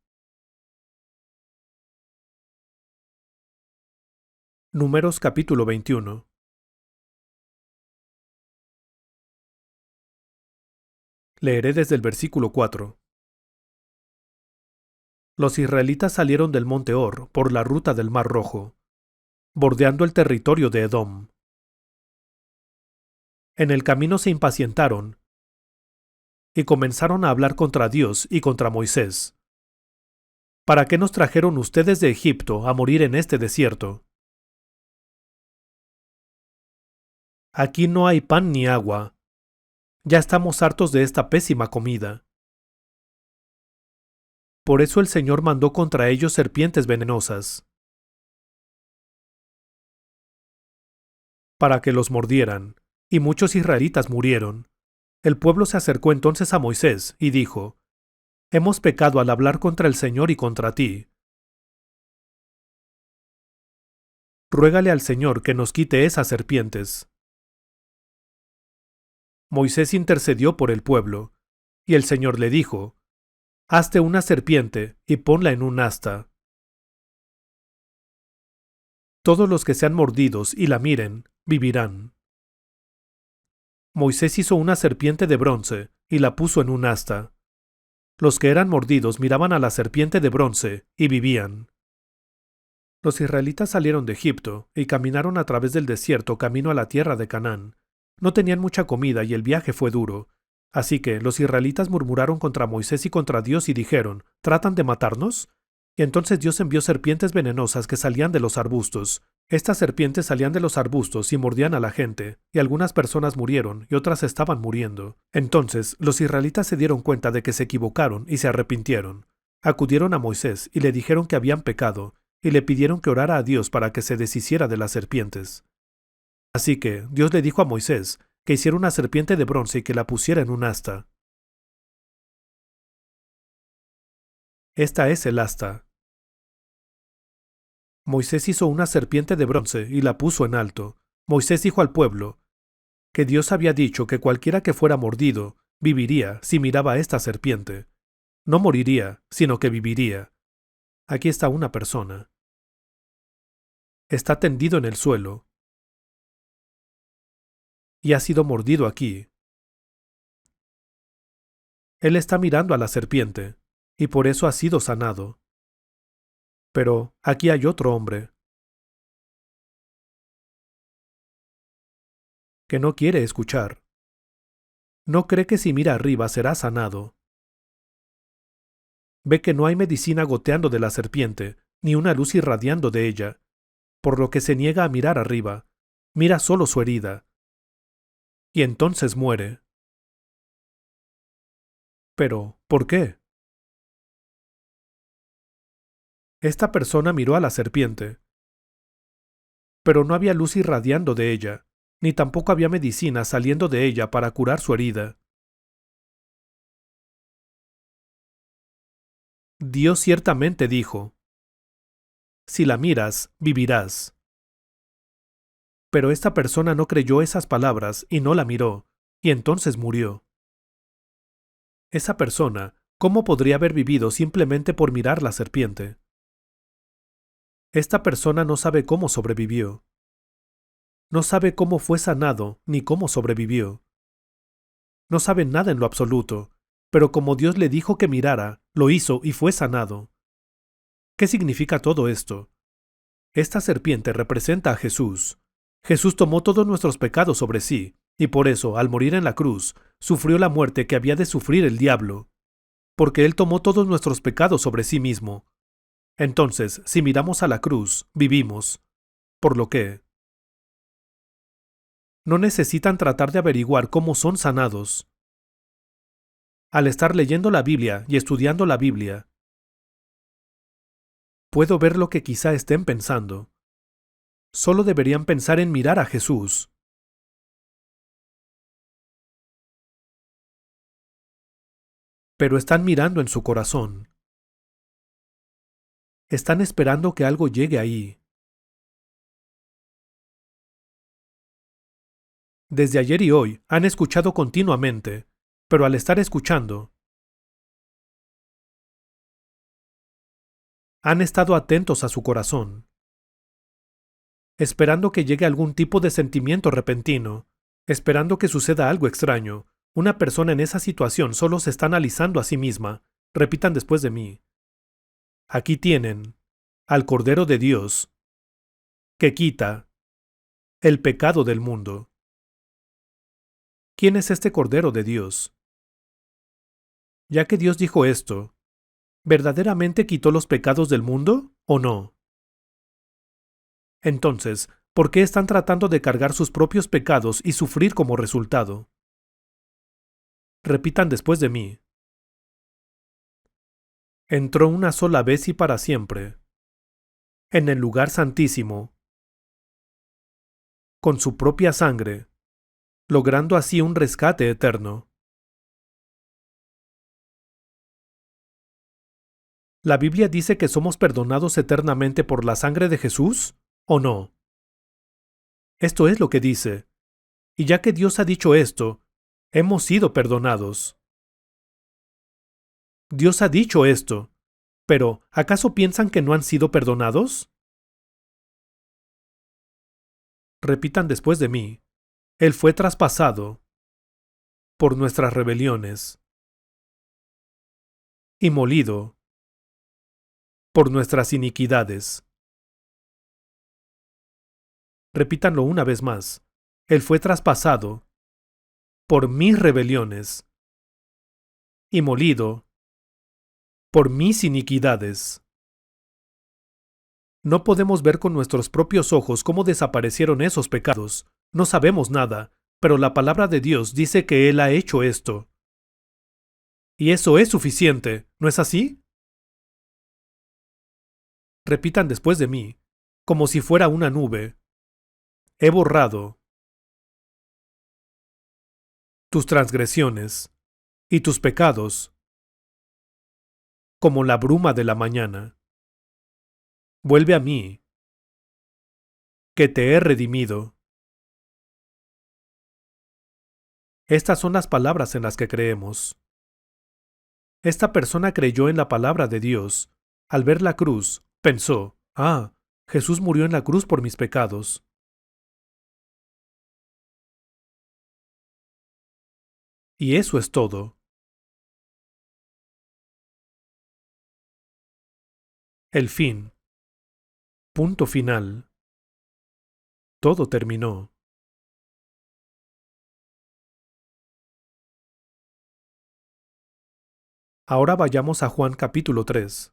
Números capítulo 21. Leeré desde el versículo 4. Los israelitas salieron del monte Hor por la ruta del Mar Rojo, bordeando el territorio de Edom. En el camino se impacientaron y comenzaron a hablar contra Dios y contra Moisés. ¿Para qué nos trajeron ustedes de Egipto a morir en este desierto? Aquí no hay pan ni agua. Ya estamos hartos de esta pésima comida. Por eso el Señor mandó contra ellos serpientes venenosas, para que los mordieran, y muchos israelitas murieron. El pueblo se acercó entonces a Moisés y dijo, Hemos pecado al hablar contra el Señor y contra ti. Ruégale al Señor que nos quite esas serpientes. Moisés intercedió por el pueblo, y el Señor le dijo, Hazte una serpiente y ponla en un asta. Todos los que sean mordidos y la miren, vivirán. Moisés hizo una serpiente de bronce y la puso en un asta. Los que eran mordidos miraban a la serpiente de bronce y vivían. Los israelitas salieron de Egipto y caminaron a través del desierto camino a la tierra de Canaán, No tenían mucha comida y el viaje fue duro. Así que los israelitas murmuraron contra Moisés y contra Dios y dijeron, ¿tratan de matarnos? Y entonces Dios envió serpientes venenosas que salían de los arbustos. Estas serpientes salían de los arbustos y mordían a la gente, y algunas personas murieron y otras estaban muriendo. Entonces los israelitas se dieron cuenta de que se equivocaron y se arrepintieron. Acudieron a Moisés y le dijeron que habían pecado, y le pidieron que orara a Dios para que se deshiciera de las serpientes. Así que Dios le dijo a Moisés que hiciera una serpiente de bronce y que la pusiera en un asta. Esta es el asta. Moisés hizo una serpiente de bronce y la puso en alto. Moisés dijo al pueblo que Dios había dicho que cualquiera que fuera mordido viviría si miraba a esta serpiente. No moriría, sino que viviría. Aquí está una persona. Está tendido en el suelo y ha sido mordido aquí. Él está mirando a la serpiente y por eso ha sido sanado. Pero aquí hay otro hombre que no quiere escuchar. No cree que si mira arriba será sanado. Ve que no hay medicina goteando de la serpiente, ni una luz irradiando de ella, por lo que se niega a mirar arriba, mira solo su herida, y entonces muere. Pero, ¿por qué? Esta persona miró a la serpiente, pero no había luz irradiando de ella, ni tampoco había medicina saliendo de ella para curar su herida. Dios ciertamente dijo, si la miras, vivirás. Pero esta persona no creyó esas palabras y no la miró, y entonces murió. Esa persona, ¿cómo podría haber vivido simplemente por mirar la serpiente? Esta persona no sabe cómo sobrevivió. No sabe cómo fue sanado ni cómo sobrevivió. No sabe nada en lo absoluto, pero como Dios le dijo que mirara, lo hizo y fue sanado. ¿Qué significa todo esto? Esta serpiente representa a Jesús. Jesús tomó todos nuestros pecados sobre sí, y por eso, al morir en la cruz, sufrió la muerte que había de sufrir el diablo, porque Él tomó todos nuestros pecados sobre sí mismo. Entonces, si miramos a la cruz, vivimos. Por lo que no necesitan tratar de averiguar cómo son sanados. Al estar leyendo la Biblia y estudiando la Biblia, puedo ver lo que quizá estén pensando. Solo deberían pensar en mirar a Jesús. Pero están mirando en su corazón. Están esperando que algo llegue ahí. Desde ayer y hoy han escuchado continuamente, pero al estar escuchando, han estado atentos a su corazón, esperando que llegue algún tipo de sentimiento repentino, esperando que suceda algo extraño. Una persona en esa situación solo se está analizando a sí misma. Repitan después de mí. Aquí tienen al Cordero de Dios, que quita el pecado del mundo. ¿Quién es este Cordero de Dios? Ya que Dios dijo esto, ¿verdaderamente quitó los pecados del mundo o no? Entonces, ¿por qué están tratando de cargar sus propios pecados y sufrir como resultado? Repitan después de mí. Entró una sola vez y para siempre, en el lugar santísimo, con su propia sangre, logrando así un rescate eterno. ¿La Biblia dice que somos perdonados eternamente por la sangre de Jesús o no? Esto es lo que dice. Y ya que Dios ha dicho esto, hemos sido perdonados. Dios ha dicho esto, pero ¿acaso piensan que no han sido perdonados? Repitan después de mí. Él fue traspasado por nuestras rebeliones y molido por nuestras iniquidades. Repítanlo una vez más. Él fue traspasado por mis rebeliones y molido por mis iniquidades. No podemos ver con nuestros propios ojos cómo desaparecieron esos pecados. No sabemos nada, pero la palabra de Dios dice que Él ha hecho esto. Y eso es suficiente, ¿no es así? Repitan después de mí, como si fuera una nube. He borrado tus transgresiones y tus pecados como la bruma de la mañana. Vuelve a mí, que te he redimido. Estas son las palabras en las que creemos. Esta persona creyó en la palabra de Dios. Al ver la cruz, pensó, Jesús murió en la cruz por mis pecados. Y eso es todo. El fin. Punto final. Todo terminó. Ahora vayamos a Juan capítulo 3.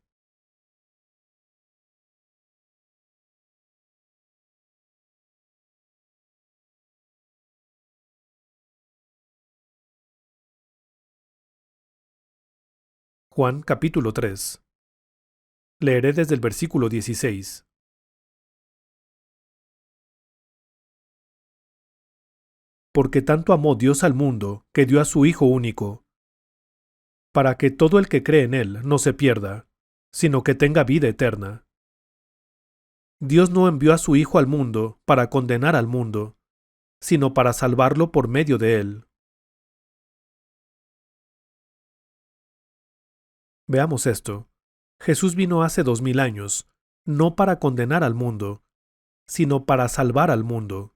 Juan capítulo 3. Leeré desde el versículo 16. Porque tanto amó Dios al mundo, que dio a su Hijo único, para que todo el que cree en Él no se pierda, sino que tenga vida eterna. Dios no envió a su Hijo al mundo para condenar al mundo, sino para salvarlo por medio de Él. Veamos esto. Jesús vino hace 2000 años, no para condenar al mundo, sino para salvar al mundo.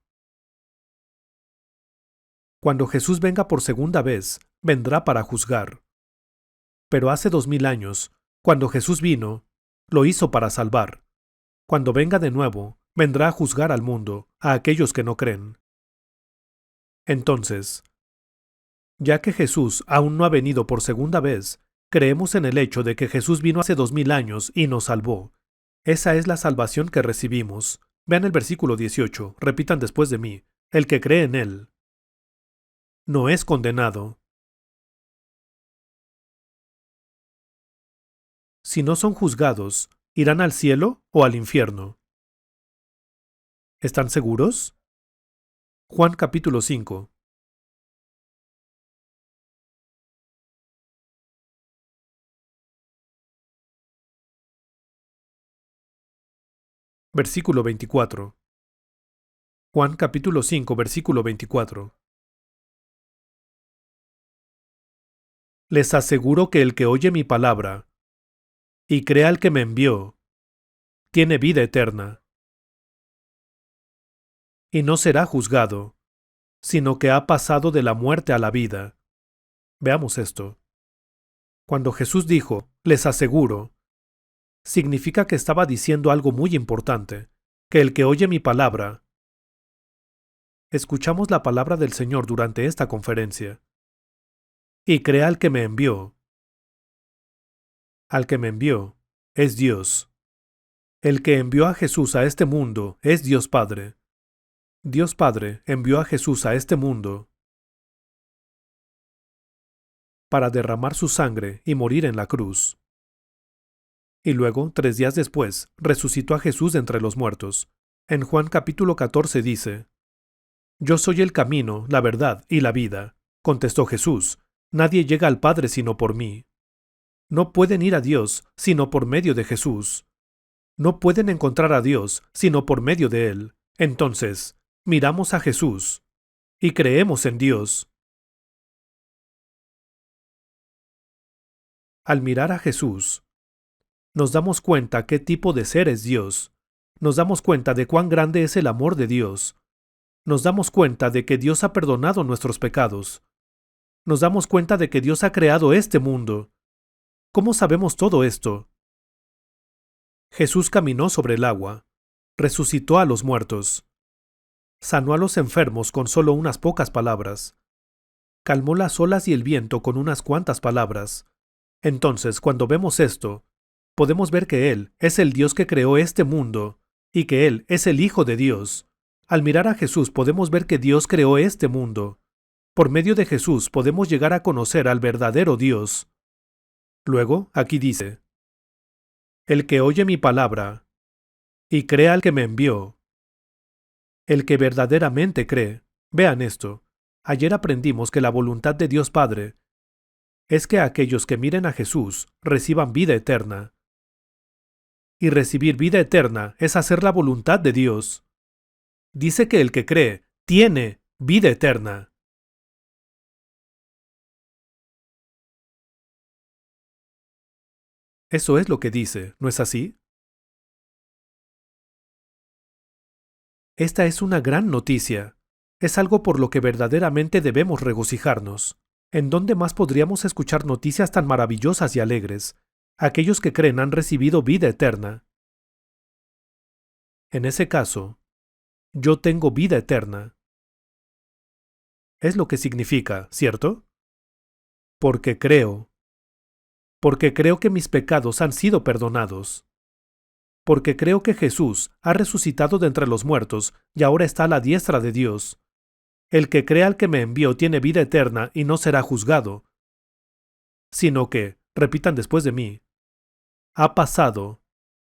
Cuando Jesús venga por segunda vez, vendrá para juzgar. Pero hace 2000 años, cuando Jesús vino, lo hizo para salvar. Cuando venga de nuevo, vendrá a juzgar al mundo, a aquellos que no creen. Entonces, ya que Jesús aún no ha venido por segunda vez, creemos en el hecho de que Jesús vino hace 2000 años y nos salvó. Esa es la salvación que recibimos. Vean el versículo 18, repitan después de mí. El que cree en Él no es condenado. Si no son juzgados, ¿irán al cielo o al infierno? ¿Están seguros? Juan capítulo 5. Versículo 24. Juan capítulo 5, versículo 24. Les aseguro que el que oye mi palabra y crea al que me envió, tiene vida eterna, y no será juzgado, sino que ha pasado de la muerte a la vida. Veamos esto. Cuando Jesús dijo, les aseguro, significa que estaba diciendo algo muy importante, que el que oye mi palabra. Escuchamos la palabra del Señor durante esta conferencia. Y crea al que me envió. Al que me envió es Dios. El que envió a Jesús a este mundo es Dios Padre. Dios Padre envió a Jesús a este mundo para derramar su sangre y morir en la cruz. Y luego, 3 días después, resucitó a Jesús de entre los muertos. En Juan capítulo 14 dice, Yo soy el camino, la verdad y la vida, contestó Jesús. Nadie llega al Padre sino por mí. No pueden ir a Dios sino por medio de Jesús. No pueden encontrar a Dios sino por medio de Él. Entonces, miramos a Jesús y creemos en Dios. Al mirar a Jesús, nos damos cuenta qué tipo de ser es Dios. Nos damos cuenta de cuán grande es el amor de Dios. Nos damos cuenta de que Dios ha perdonado nuestros pecados. Nos damos cuenta de que Dios ha creado este mundo. ¿Cómo sabemos todo esto? Jesús caminó sobre el agua, resucitó a los muertos, Sanó a los enfermos con solo unas pocas palabras. Calmó las olas y el viento con unas cuantas palabras. Entonces, cuando vemos esto, podemos ver que Él es el Dios que creó este mundo y que Él es el Hijo de Dios. Al mirar a Jesús podemos ver que Dios creó este mundo. Por medio de Jesús podemos llegar a conocer al verdadero Dios. Luego, aquí dice, el que oye mi palabra y cree al que me envió, el que verdaderamente cree. Vean esto. Ayer aprendimos que la voluntad de Dios Padre es que aquellos que miren a Jesús reciban vida eterna. Y recibir vida eterna es hacer la voluntad de Dios. Dice que el que cree tiene vida eterna. Eso es lo que dice, ¿no es así? Esta es una gran noticia. Es algo por lo que verdaderamente debemos regocijarnos. ¿En dónde más podríamos escuchar noticias tan maravillosas y alegres? Aquellos que creen han recibido vida eterna. En ese caso, yo tengo vida eterna. Es lo que significa, ¿cierto? Porque creo. Porque creo que mis pecados han sido perdonados. Porque creo que Jesús ha resucitado de entre los muertos y ahora está a la diestra de Dios. El que cree al que me envió tiene vida eterna y no será juzgado, sino que, repitan después de mí, ha pasado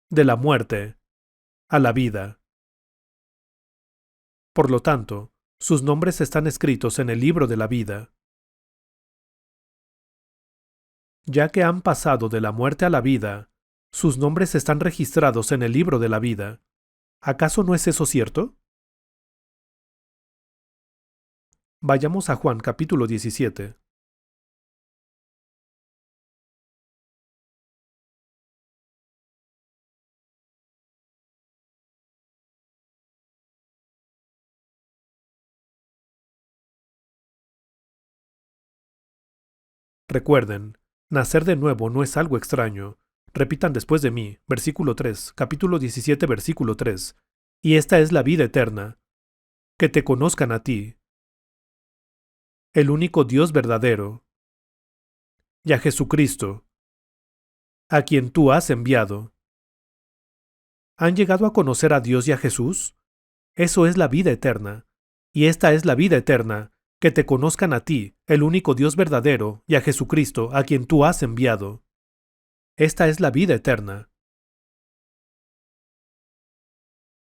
de la muerte a la vida. Por lo tanto, sus nombres están escritos en el libro de la vida. Ya que han pasado de la muerte a la vida, sus nombres están registrados en el libro de la vida. ¿Acaso no es eso cierto? Vayamos a Juan capítulo 17. Recuerden, nacer de nuevo no es algo extraño. Repitan después de mí, versículo 3, capítulo 17, versículo 3. Y esta es la vida eterna, que te conozcan a ti, el único Dios verdadero, y a Jesucristo, a quien tú has enviado. ¿Han llegado a conocer a Dios y a Jesús? Eso es la vida eterna. Y esta es la vida eterna, que te conozcan a ti, el único Dios verdadero, y a Jesucristo, a quien tú has enviado. Esta es la vida eterna.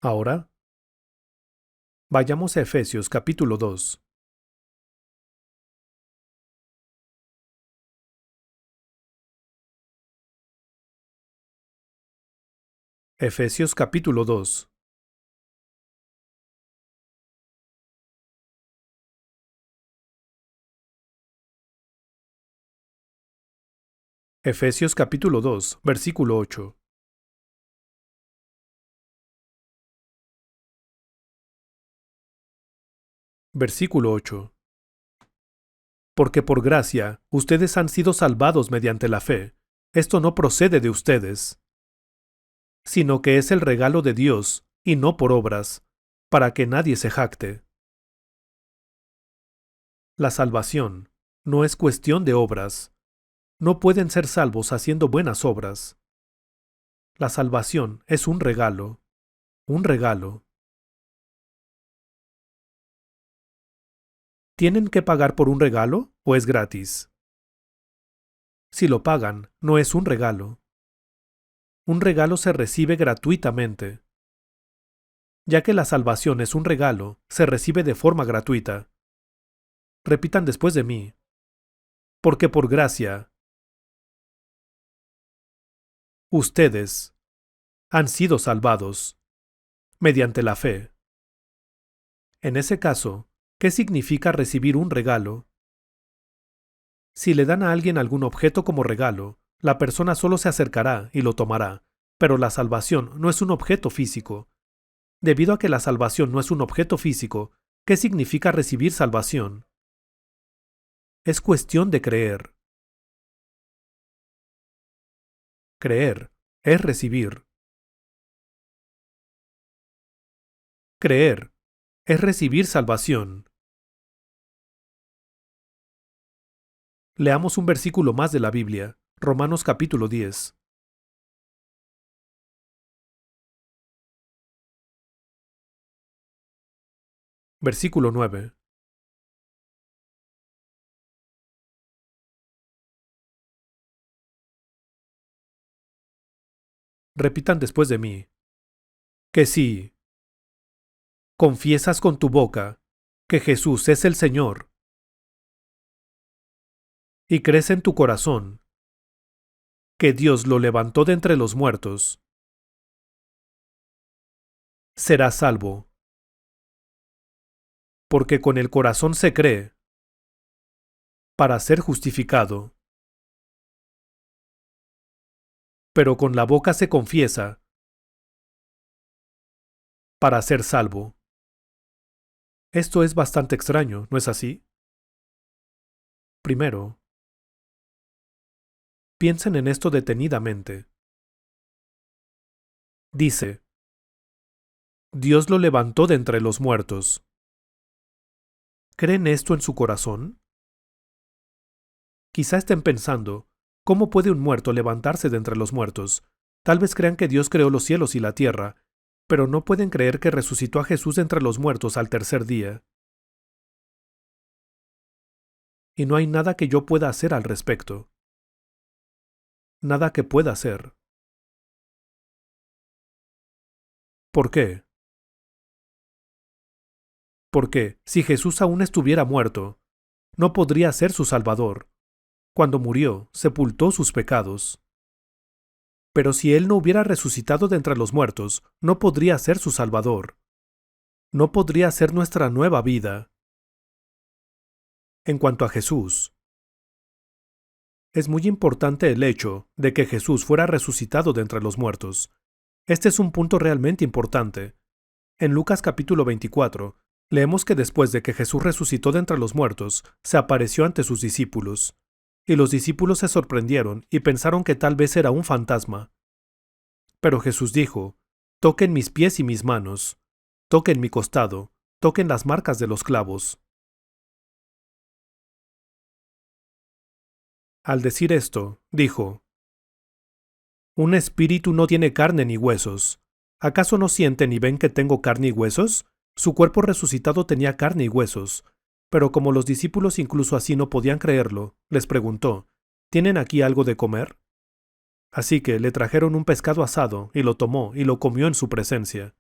Ahora, vayamos a Efesios capítulo 2. Efesios capítulo 2. Efesios capítulo 2, versículo 8. Versículo 8. Porque por gracia ustedes han sido salvados mediante la fe. Esto no procede de ustedes, sino que es el regalo de Dios, y no por obras, para que nadie se jacte. La salvación no es cuestión de obras. No pueden ser salvos haciendo buenas obras. La salvación es un regalo. Un regalo. ¿Tienen que pagar por un regalo o es gratis? Si lo pagan, no es un regalo. Un regalo se recibe gratuitamente. Ya que la salvación es un regalo, se recibe de forma gratuita. Repitan después de mí. Porque por gracia, ustedes han sido salvados mediante la fe. En ese caso, ¿qué significa recibir un regalo? Si le dan a alguien algún objeto como regalo, la persona solo se acercará y lo tomará, pero la salvación no es un objeto físico. Debido a que la salvación no es un objeto físico, ¿qué significa recibir salvación? Es cuestión de creer. Creer es recibir. Creer es recibir salvación. Leamos un versículo más de la Biblia, Romanos capítulo 10. Versículo 9. Repitan después de mí, que si confiesas con tu boca que Jesús es el Señor y crees en tu corazón que Dios lo levantó de entre los muertos, serás salvo, porque con el corazón se cree para ser justificado, pero con la boca se confiesa para ser salvo. Esto es bastante extraño, ¿no es así? Primero, piensen en esto detenidamente. Dice, Dios lo levantó de entre los muertos. ¿Creen esto en su corazón? Quizá estén pensando, ¿cómo puede un muerto levantarse de entre los muertos? Tal vez crean que Dios creó los cielos y la tierra, pero no pueden creer que resucitó a Jesús de entre los muertos al tercer día. Y no hay nada que yo pueda hacer al respecto. Nada que pueda hacer. ¿Por qué? Porque, si Jesús aún estuviera muerto, no podría ser su Salvador. Cuando murió, sepultó sus pecados. Pero si Él no hubiera resucitado de entre los muertos, no podría ser su Salvador. No podría ser nuestra nueva vida. En cuanto a Jesús, es muy importante el hecho de que Jesús fuera resucitado de entre los muertos. Este es un punto realmente importante. En Lucas capítulo 24, leemos que después de que Jesús resucitó de entre los muertos, se apareció ante sus discípulos. Y los discípulos se sorprendieron y pensaron que tal vez era un fantasma. Pero Jesús dijo, «Toquen mis pies y mis manos, toquen mi costado, toquen las marcas de los clavos». Al decir esto, dijo, «Un espíritu no tiene carne ni huesos. ¿Acaso no sienten y ven que tengo carne y huesos? Su cuerpo resucitado tenía carne y huesos». Pero como los discípulos incluso así no podían creerlo, les preguntó, «¿Tienen aquí algo de comer?». Así que le trajeron un pescado asado, y lo tomó y lo comió en su presencia.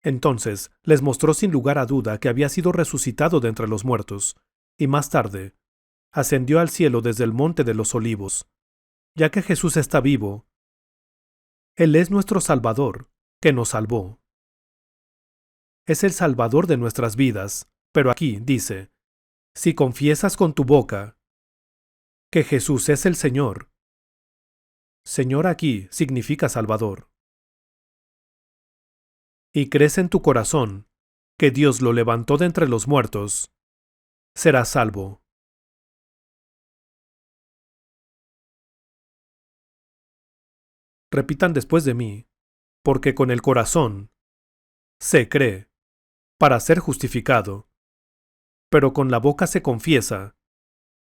Entonces les mostró sin lugar a duda que había sido resucitado de entre los muertos, y más tarde, ascendió al cielo desde el monte de los olivos. Ya que Jesús está vivo, Él es nuestro Salvador, que nos salvó. Es el Salvador de nuestras vidas, pero aquí dice, si confiesas con tu boca que Jesús es el Señor. Señor aquí significa Salvador. Y crees en tu corazón que Dios lo levantó de entre los muertos, serás salvo. Repitan después de mí, porque con el corazón se cree para ser justificado, pero con la boca se confiesa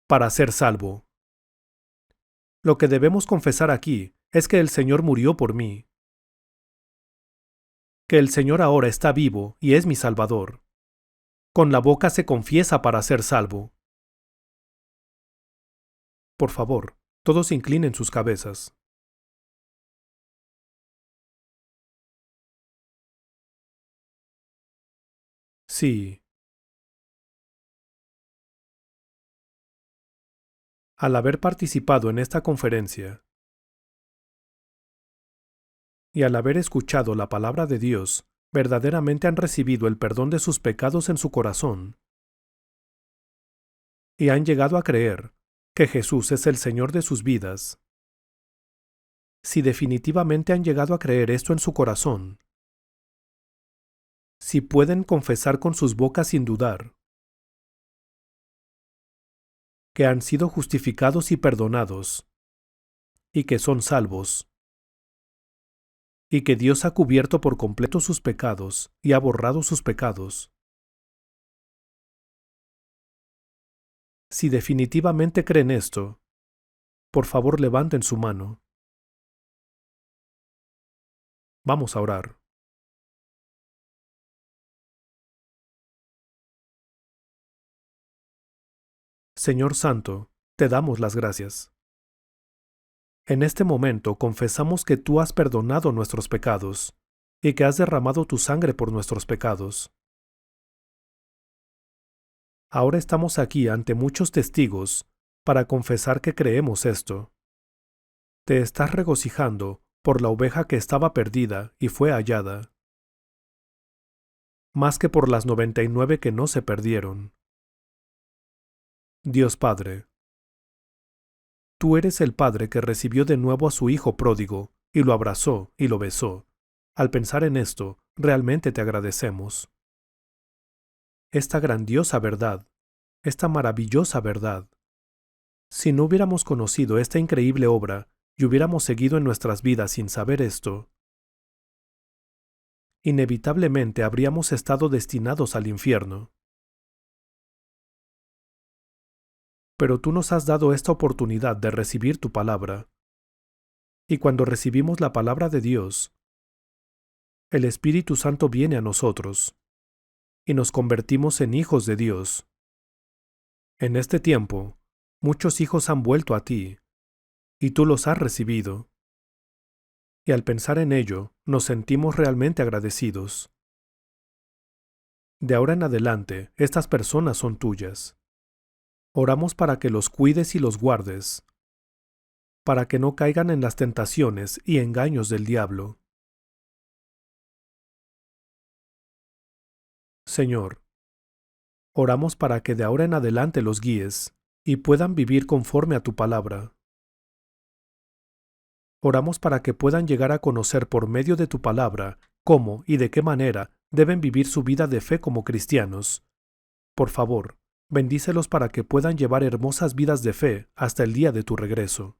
para ser salvo. Lo que debemos confesar aquí es que el Señor murió por mí, que el Señor ahora está vivo y es mi Salvador. Con la boca se confiesa para ser salvo. Por favor, todos inclinen sus cabezas. Sí. Al haber participado en esta conferencia y al haber escuchado la palabra de Dios, verdaderamente han recibido el perdón de sus pecados en su corazón y han llegado a creer que Jesús es el Señor de sus vidas. Si definitivamente han llegado a creer esto en su corazón, si pueden confesar con sus bocas sin dudar que han sido justificados y perdonados, y que son salvos, y que Dios ha cubierto por completo sus pecados y ha borrado sus pecados, Si definitivamente creen esto, por favor levanten su mano. Vamos a orar. Señor Santo, te damos las gracias. En este momento confesamos que tú has perdonado nuestros pecados y que has derramado tu sangre por nuestros pecados. Ahora estamos aquí ante muchos testigos para confesar que creemos esto. Te estás regocijando por la oveja que estaba perdida y fue hallada, más que por las 99 que no se perdieron. Dios Padre, tú eres el Padre que recibió de nuevo a su Hijo pródigo y lo abrazó y lo besó. Al pensar en esto, realmente te agradecemos. Esta grandiosa verdad, esta maravillosa verdad. Si no hubiéramos conocido esta increíble obra y hubiéramos seguido en nuestras vidas sin saber esto, inevitablemente habríamos estado destinados al infierno. Pero tú nos has dado esta oportunidad de recibir tu palabra. Y cuando recibimos la palabra de Dios, el Espíritu Santo viene a nosotros y nos convertimos en hijos de Dios. En este tiempo, muchos hijos han vuelto a ti, y tú los has recibido. Y al pensar en ello, nos sentimos realmente agradecidos. De ahora en adelante, estas personas son tuyas. Oramos para que los cuides y los guardes, para que no caigan en las tentaciones y engaños del diablo. Señor, oramos para que de ahora en adelante los guíes y puedan vivir conforme a tu palabra. Oramos para que puedan llegar a conocer por medio de tu palabra cómo y de qué manera deben vivir su vida de fe como cristianos. Por favor, bendícelos para que puedan llevar hermosas vidas de fe hasta el día de tu regreso.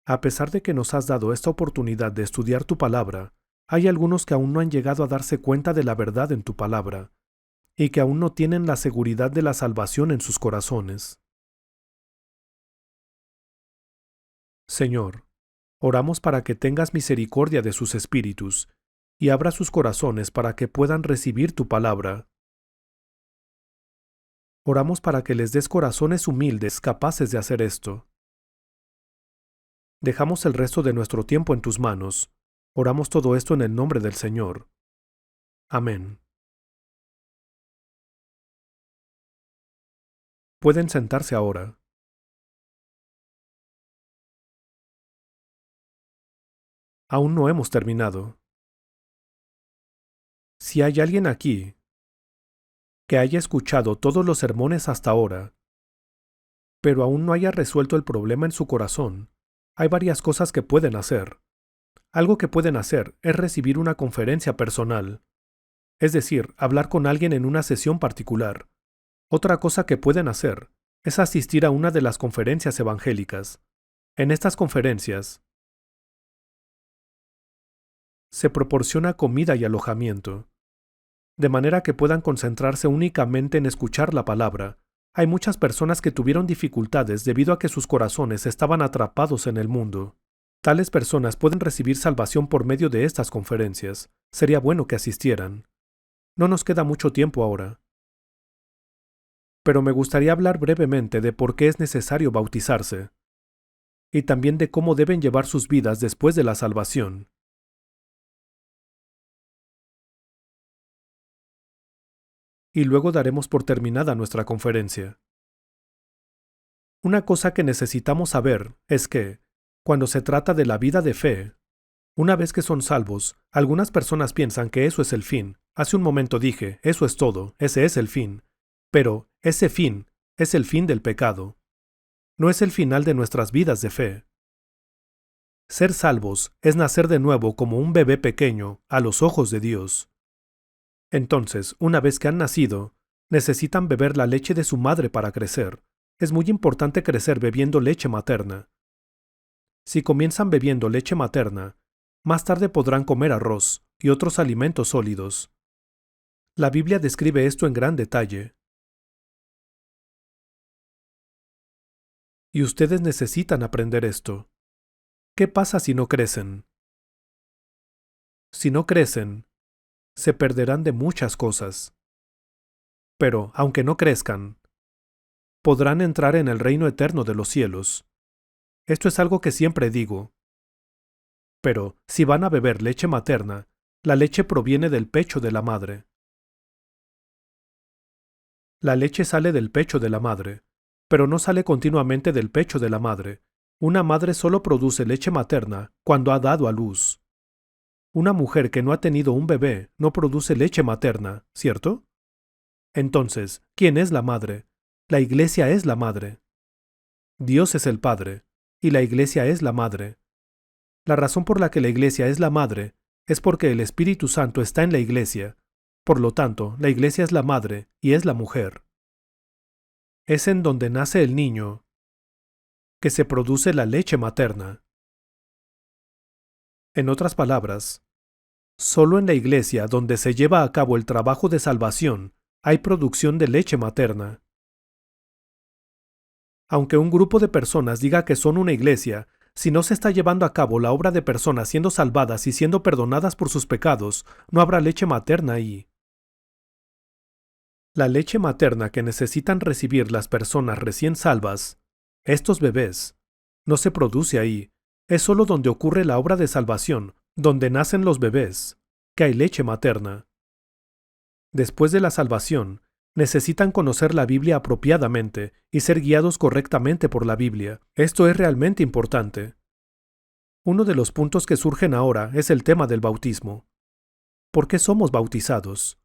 A pesar de que nos has dado esta oportunidad de estudiar tu palabra, hay algunos que aún no han llegado a darse cuenta de la verdad en tu palabra, y que aún no tienen la seguridad de la salvación en sus corazones. Señor, oramos para que tengas misericordia de sus espíritus, y abra sus corazones para que puedan recibir tu palabra. Oramos para que les des corazones humildes capaces de hacer esto. Dejamos el resto de nuestro tiempo en tus manos. Oramos todo esto en el nombre del Señor. Amén. Pueden sentarse ahora. Aún no hemos terminado. Si hay alguien aquí que haya escuchado todos los sermones hasta ahora, pero aún no haya resuelto el problema en su corazón, hay varias cosas que pueden hacer. Algo que pueden hacer es recibir una conferencia personal, es decir, hablar con alguien en una sesión particular. Otra cosa que pueden hacer es asistir a una de las conferencias evangélicas. En estas conferencias se proporciona comida y alojamiento, de manera que puedan concentrarse únicamente en escuchar la palabra. Hay muchas personas que tuvieron dificultades debido a que sus corazones estaban atrapados en el mundo. Tales personas pueden recibir salvación por medio de estas conferencias. Sería bueno que asistieran. No nos queda mucho tiempo ahora. Pero me gustaría hablar brevemente de por qué es necesario bautizarse, y también de cómo deben llevar sus vidas después de la salvación. Y luego daremos por terminada nuestra conferencia. Una cosa que necesitamos saber es que, cuando se trata de la vida de fe, una vez que son salvos, algunas personas piensan que eso es el fin. Hace un momento dije, eso es todo, ese es el fin. Pero ese fin es el fin del pecado. No es el final de nuestras vidas de fe. Ser salvos es nacer de nuevo como un bebé pequeño a los ojos de Dios. Entonces, una vez que han nacido, necesitan beber la leche de su madre para crecer. Es muy importante crecer bebiendo leche materna. Si comienzan bebiendo leche materna, más tarde podrán comer arroz y otros alimentos sólidos. La Biblia describe esto en gran detalle. Y ustedes necesitan aprender esto. ¿Qué pasa si no crecen? Si no crecen, se perderán de muchas cosas. Pero, aunque no crezcan, podrán entrar en el reino eterno de los cielos. Esto es algo que siempre digo. Pero, si van a beber leche materna, la leche proviene del pecho de la madre. La leche sale del pecho de la madre, pero no sale continuamente del pecho de la madre. Una madre solo produce leche materna cuando ha dado a luz. Una mujer que no ha tenido un bebé no produce leche materna, ¿cierto? Entonces, ¿quién es la madre? La iglesia es la madre. Dios es el Padre, y la iglesia es la madre. La razón por la que la iglesia es la madre es porque el Espíritu Santo está en la iglesia. Por lo tanto, la iglesia es la madre y es la mujer. Es en donde nace el niño que se produce la leche materna. En otras palabras, solo en la iglesia donde se lleva a cabo el trabajo de salvación hay producción de leche materna. Aunque un grupo de personas diga que son una iglesia, si no se está llevando a cabo la obra de personas siendo salvadas y siendo perdonadas por sus pecados, no habrá leche materna ahí. La leche materna que necesitan recibir las personas recién salvas, estos bebés, no se produce ahí. Es solo donde ocurre la obra de salvación, donde nacen los bebés, que hay leche materna. Después de la salvación, necesitan conocer la Biblia apropiadamente y ser guiados correctamente por la Biblia. Esto es realmente importante. Uno de los puntos que surgen ahora es el tema del bautismo. ¿Por qué somos bautizados?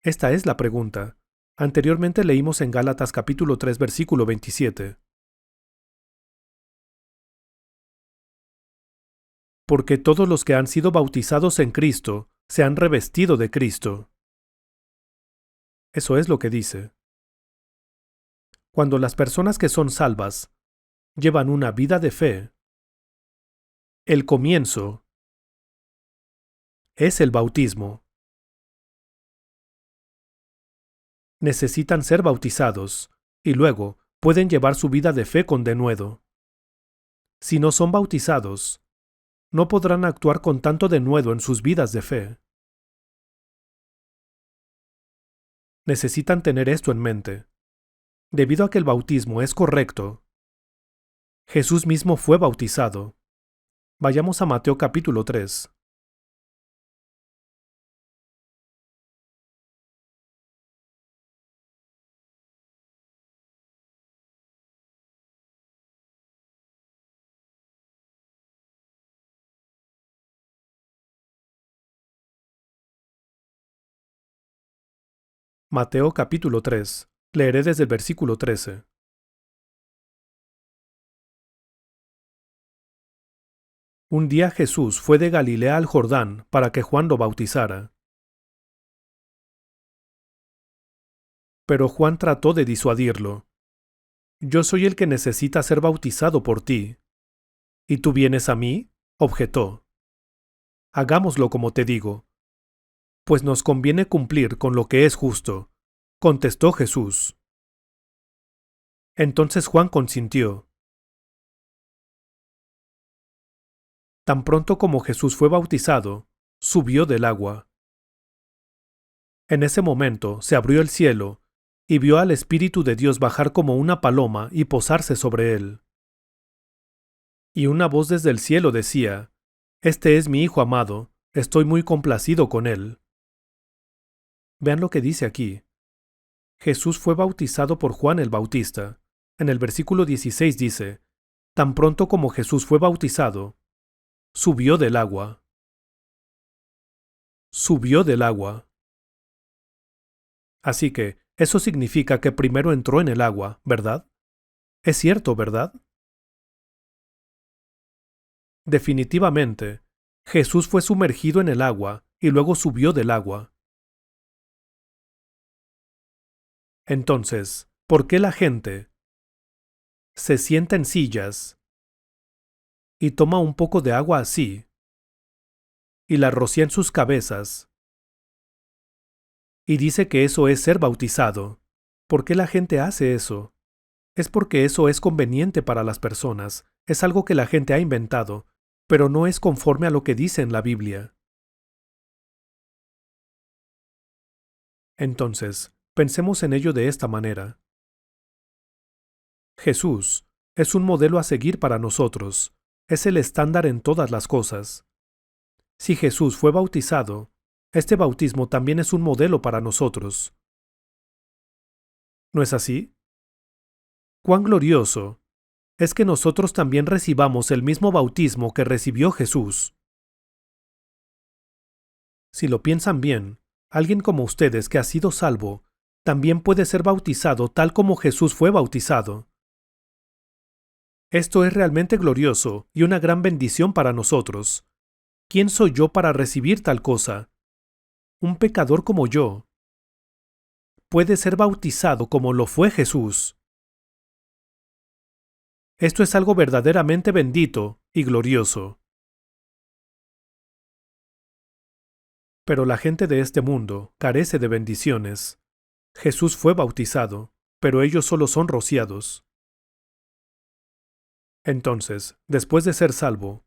Esta es la pregunta. Anteriormente leímos en Gálatas capítulo 3 versículo 27. Porque todos los que han sido bautizados en Cristo se han revestido de Cristo. Eso es lo que dice. Cuando las personas que son salvas llevan una vida de fe, el comienzo es el bautismo. Necesitan ser bautizados y luego pueden llevar su vida de fe con denuedo. Si no son bautizados, no podrán actuar con tanto denuedo en sus vidas de fe. Necesitan tener esto en mente. Debido a que el bautismo es correcto, Jesús mismo fue bautizado. Vayamos a Mateo capítulo 3. Mateo capítulo 3. Leeré desde el versículo 13. Un día Jesús fue de Galilea al Jordán para que Juan lo bautizara. Pero Juan trató de disuadirlo. Yo soy el que necesita ser bautizado por ti. ¿Y tú vienes a mí? Objetó. Hagámoslo como te digo. Pues nos conviene cumplir con lo que es justo, contestó Jesús. Entonces Juan consintió. Tan pronto como Jesús fue bautizado, subió del agua. En ese momento se abrió el cielo, y vio al Espíritu de Dios bajar como una paloma y posarse sobre él. Y una voz desde el cielo decía, Este es mi Hijo amado, estoy muy complacido con él. Vean lo que dice aquí. Jesús fue bautizado por Juan el Bautista. En el versículo 16 dice, Tan pronto como Jesús fue bautizado, subió del agua. Subió del agua. Así que, eso significa que primero entró en el agua, ¿verdad? Es cierto, ¿verdad? Definitivamente, Jesús fue sumergido en el agua y luego subió del agua. Entonces, ¿por qué la gente se sienta en sillas y toma un poco de agua así y la rocía en sus cabezas y dice que eso es ser bautizado. ¿Por qué la gente hace eso? Es porque eso es conveniente para las personas, es algo que la gente ha inventado, pero no es conforme a lo que dice en la Biblia. Entonces, pensemos en ello de esta manera. Jesús es un modelo a seguir para nosotros, es el estándar en todas las cosas. Si Jesús fue bautizado, este bautismo también es un modelo para nosotros. ¿No es así? ¡Cuán glorioso es que nosotros también recibamos el mismo bautismo que recibió Jesús! Si lo piensan bien, alguien como ustedes que ha sido salvo, también puede ser bautizado tal como Jesús fue bautizado. Esto es realmente glorioso y una gran bendición para nosotros. ¿Quién soy yo para recibir tal cosa? Un pecador como yo puede ser bautizado como lo fue Jesús. Esto es algo verdaderamente bendito y glorioso. Pero la gente de este mundo carece de bendiciones. Jesús fue bautizado, pero ellos solo son rociados. Entonces, después de ser salvo,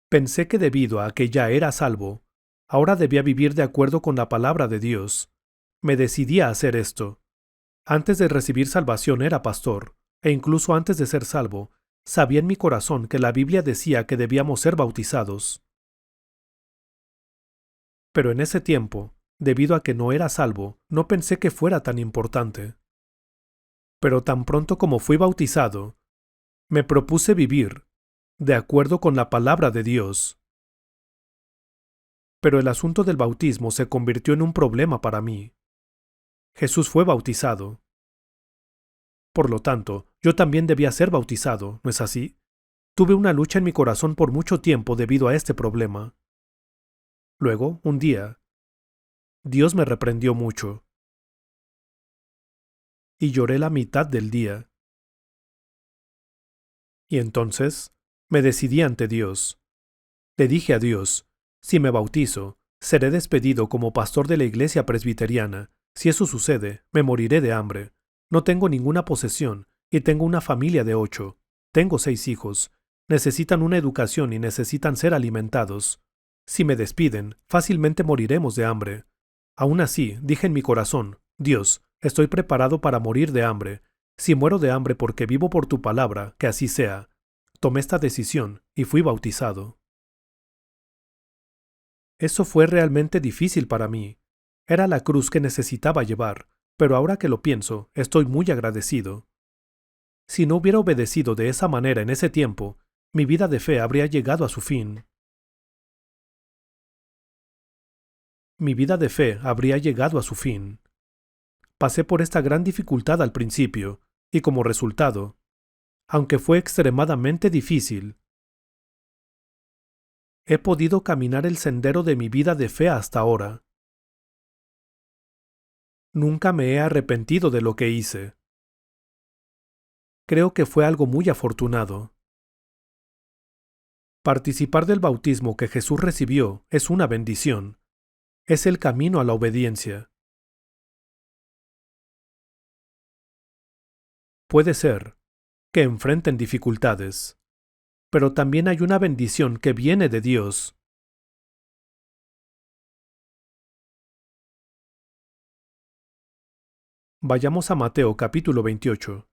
pensé que debido a que ya era salvo, ahora debía vivir de acuerdo con la palabra de Dios. Me decidí a hacer esto. Antes de recibir salvación era pastor, e incluso antes de ser salvo, sabía en mi corazón que la Biblia decía que debíamos ser bautizados. Pero en ese tiempo, debido a que no era salvo, no pensé que fuera tan importante. Pero tan pronto como fui bautizado, me propuse vivir de acuerdo con la palabra de Dios. Pero el asunto del bautismo se convirtió en un problema para mí. Jesús fue bautizado. Por lo tanto, yo también debía ser bautizado, ¿no es así? Tuve una lucha en mi corazón por mucho tiempo debido a este problema. Luego, un día, Dios me reprendió mucho. Y lloré la mitad del día. Y entonces, me decidí ante Dios. Le dije a Dios, si me bautizo, seré despedido como pastor de la iglesia presbiteriana. Si eso sucede, me moriré de hambre. No tengo ninguna posesión y tengo una familia de 8. Tengo 6 hijos. Necesitan una educación y necesitan ser alimentados. Si me despiden, fácilmente moriremos de hambre. Aún así, dije en mi corazón, Dios, estoy preparado para morir de hambre. Si muero de hambre porque vivo por tu palabra, que así sea. Tomé esta decisión y fui bautizado. Eso fue realmente difícil para mí. Era la cruz que necesitaba llevar, pero ahora que lo pienso, estoy muy agradecido. Si no hubiera obedecido de esa manera en ese tiempo, mi vida de fe habría llegado a su fin. Mi vida de fe habría llegado a su fin. Pasé por esta gran dificultad al principio, y como resultado, aunque fue extremadamente difícil, he podido caminar el sendero de mi vida de fe hasta ahora. Nunca me he arrepentido de lo que hice. Creo que fue algo muy afortunado. Participar del bautismo que Jesús recibió es una bendición. Es el camino a la obediencia. Puede ser que enfrenten dificultades, pero también hay una bendición que viene de Dios. Vayamos a Mateo capítulo 28.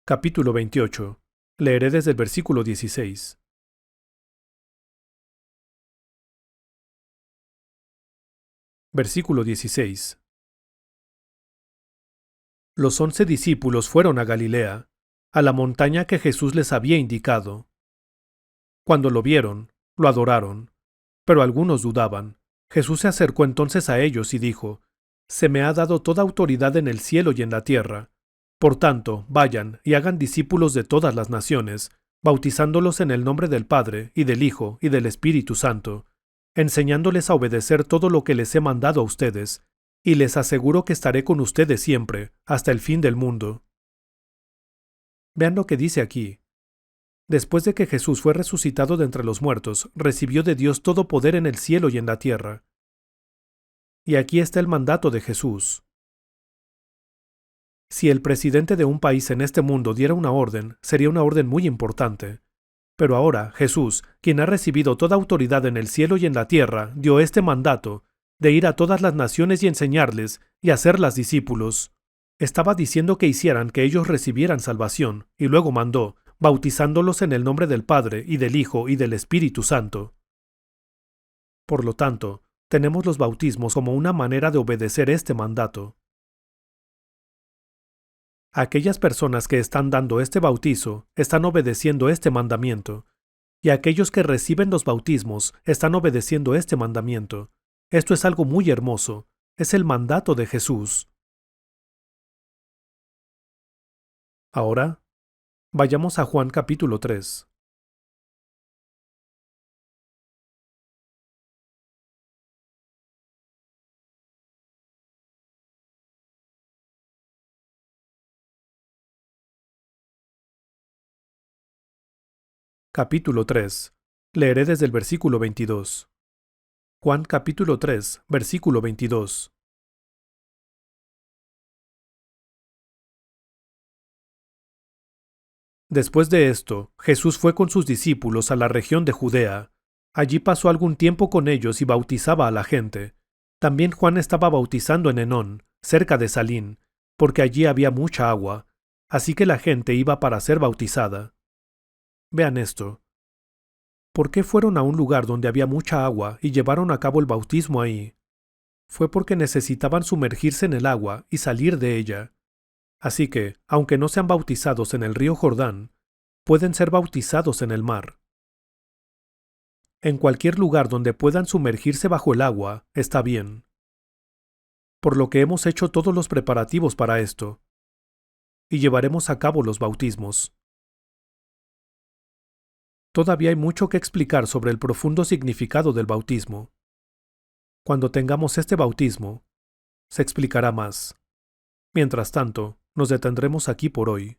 Capítulo 28. Leeré desde el versículo 16. Versículo 16. Los 11 discípulos fueron a Galilea, a la montaña que Jesús les había indicado. Cuando lo vieron, lo adoraron, pero algunos dudaban. Jesús se acercó entonces a ellos y dijo, «Se me ha dado toda autoridad en el cielo y en la tierra. Por tanto, vayan y hagan discípulos de todas las naciones, bautizándolos en el nombre del Padre, y del Hijo, y del Espíritu Santo, enseñándoles a obedecer todo lo que les he mandado a ustedes, y les aseguro que estaré con ustedes siempre, hasta el fin del mundo». Vean lo que dice aquí. Después de que Jesús fue resucitado de entre los muertos, recibió de Dios todo poder en el cielo y en la tierra. Y aquí está el mandato de Jesús. Si el presidente de un país en este mundo diera una orden, sería una orden muy importante. Pero ahora Jesús, quien ha recibido toda autoridad en el cielo y en la tierra, dio este mandato, de ir a todas las naciones y enseñarles, y hacerlas discípulos. Estaba diciendo que hicieran que ellos recibieran salvación, y luego mandó, bautizándolos en el nombre del Padre, y del Hijo, y del Espíritu Santo. Por lo tanto, tenemos los bautismos como una manera de obedecer este mandato. Aquellas personas que están dando este bautizo están obedeciendo este mandamiento, y aquellos que reciben los bautismos están obedeciendo este mandamiento. Esto es algo muy hermoso, es el mandato de Jesús. Ahora, vayamos a Juan capítulo 3. Capítulo 3. Leeré desde el versículo 22. Juan capítulo 3, versículo 22. Después de esto, Jesús fue con sus discípulos a la región de Judea. Allí pasó algún tiempo con ellos y bautizaba a la gente. También Juan estaba bautizando en Enón, cerca de Salín, porque allí había mucha agua, así que la gente iba para ser bautizada. Vean esto. ¿Por qué fueron a un lugar donde había mucha agua y llevaron a cabo el bautismo ahí? Fue porque necesitaban sumergirse en el agua y salir de ella. Así que, aunque no sean bautizados en el río Jordán, pueden ser bautizados en el mar. En cualquier lugar donde puedan sumergirse bajo el agua, está bien. Por lo que hemos hecho todos los preparativos para esto, y llevaremos a cabo los bautismos. Todavía hay mucho que explicar sobre el profundo significado del bautismo. Cuando tengamos este bautismo, se explicará más. Mientras tanto, nos detendremos aquí por hoy.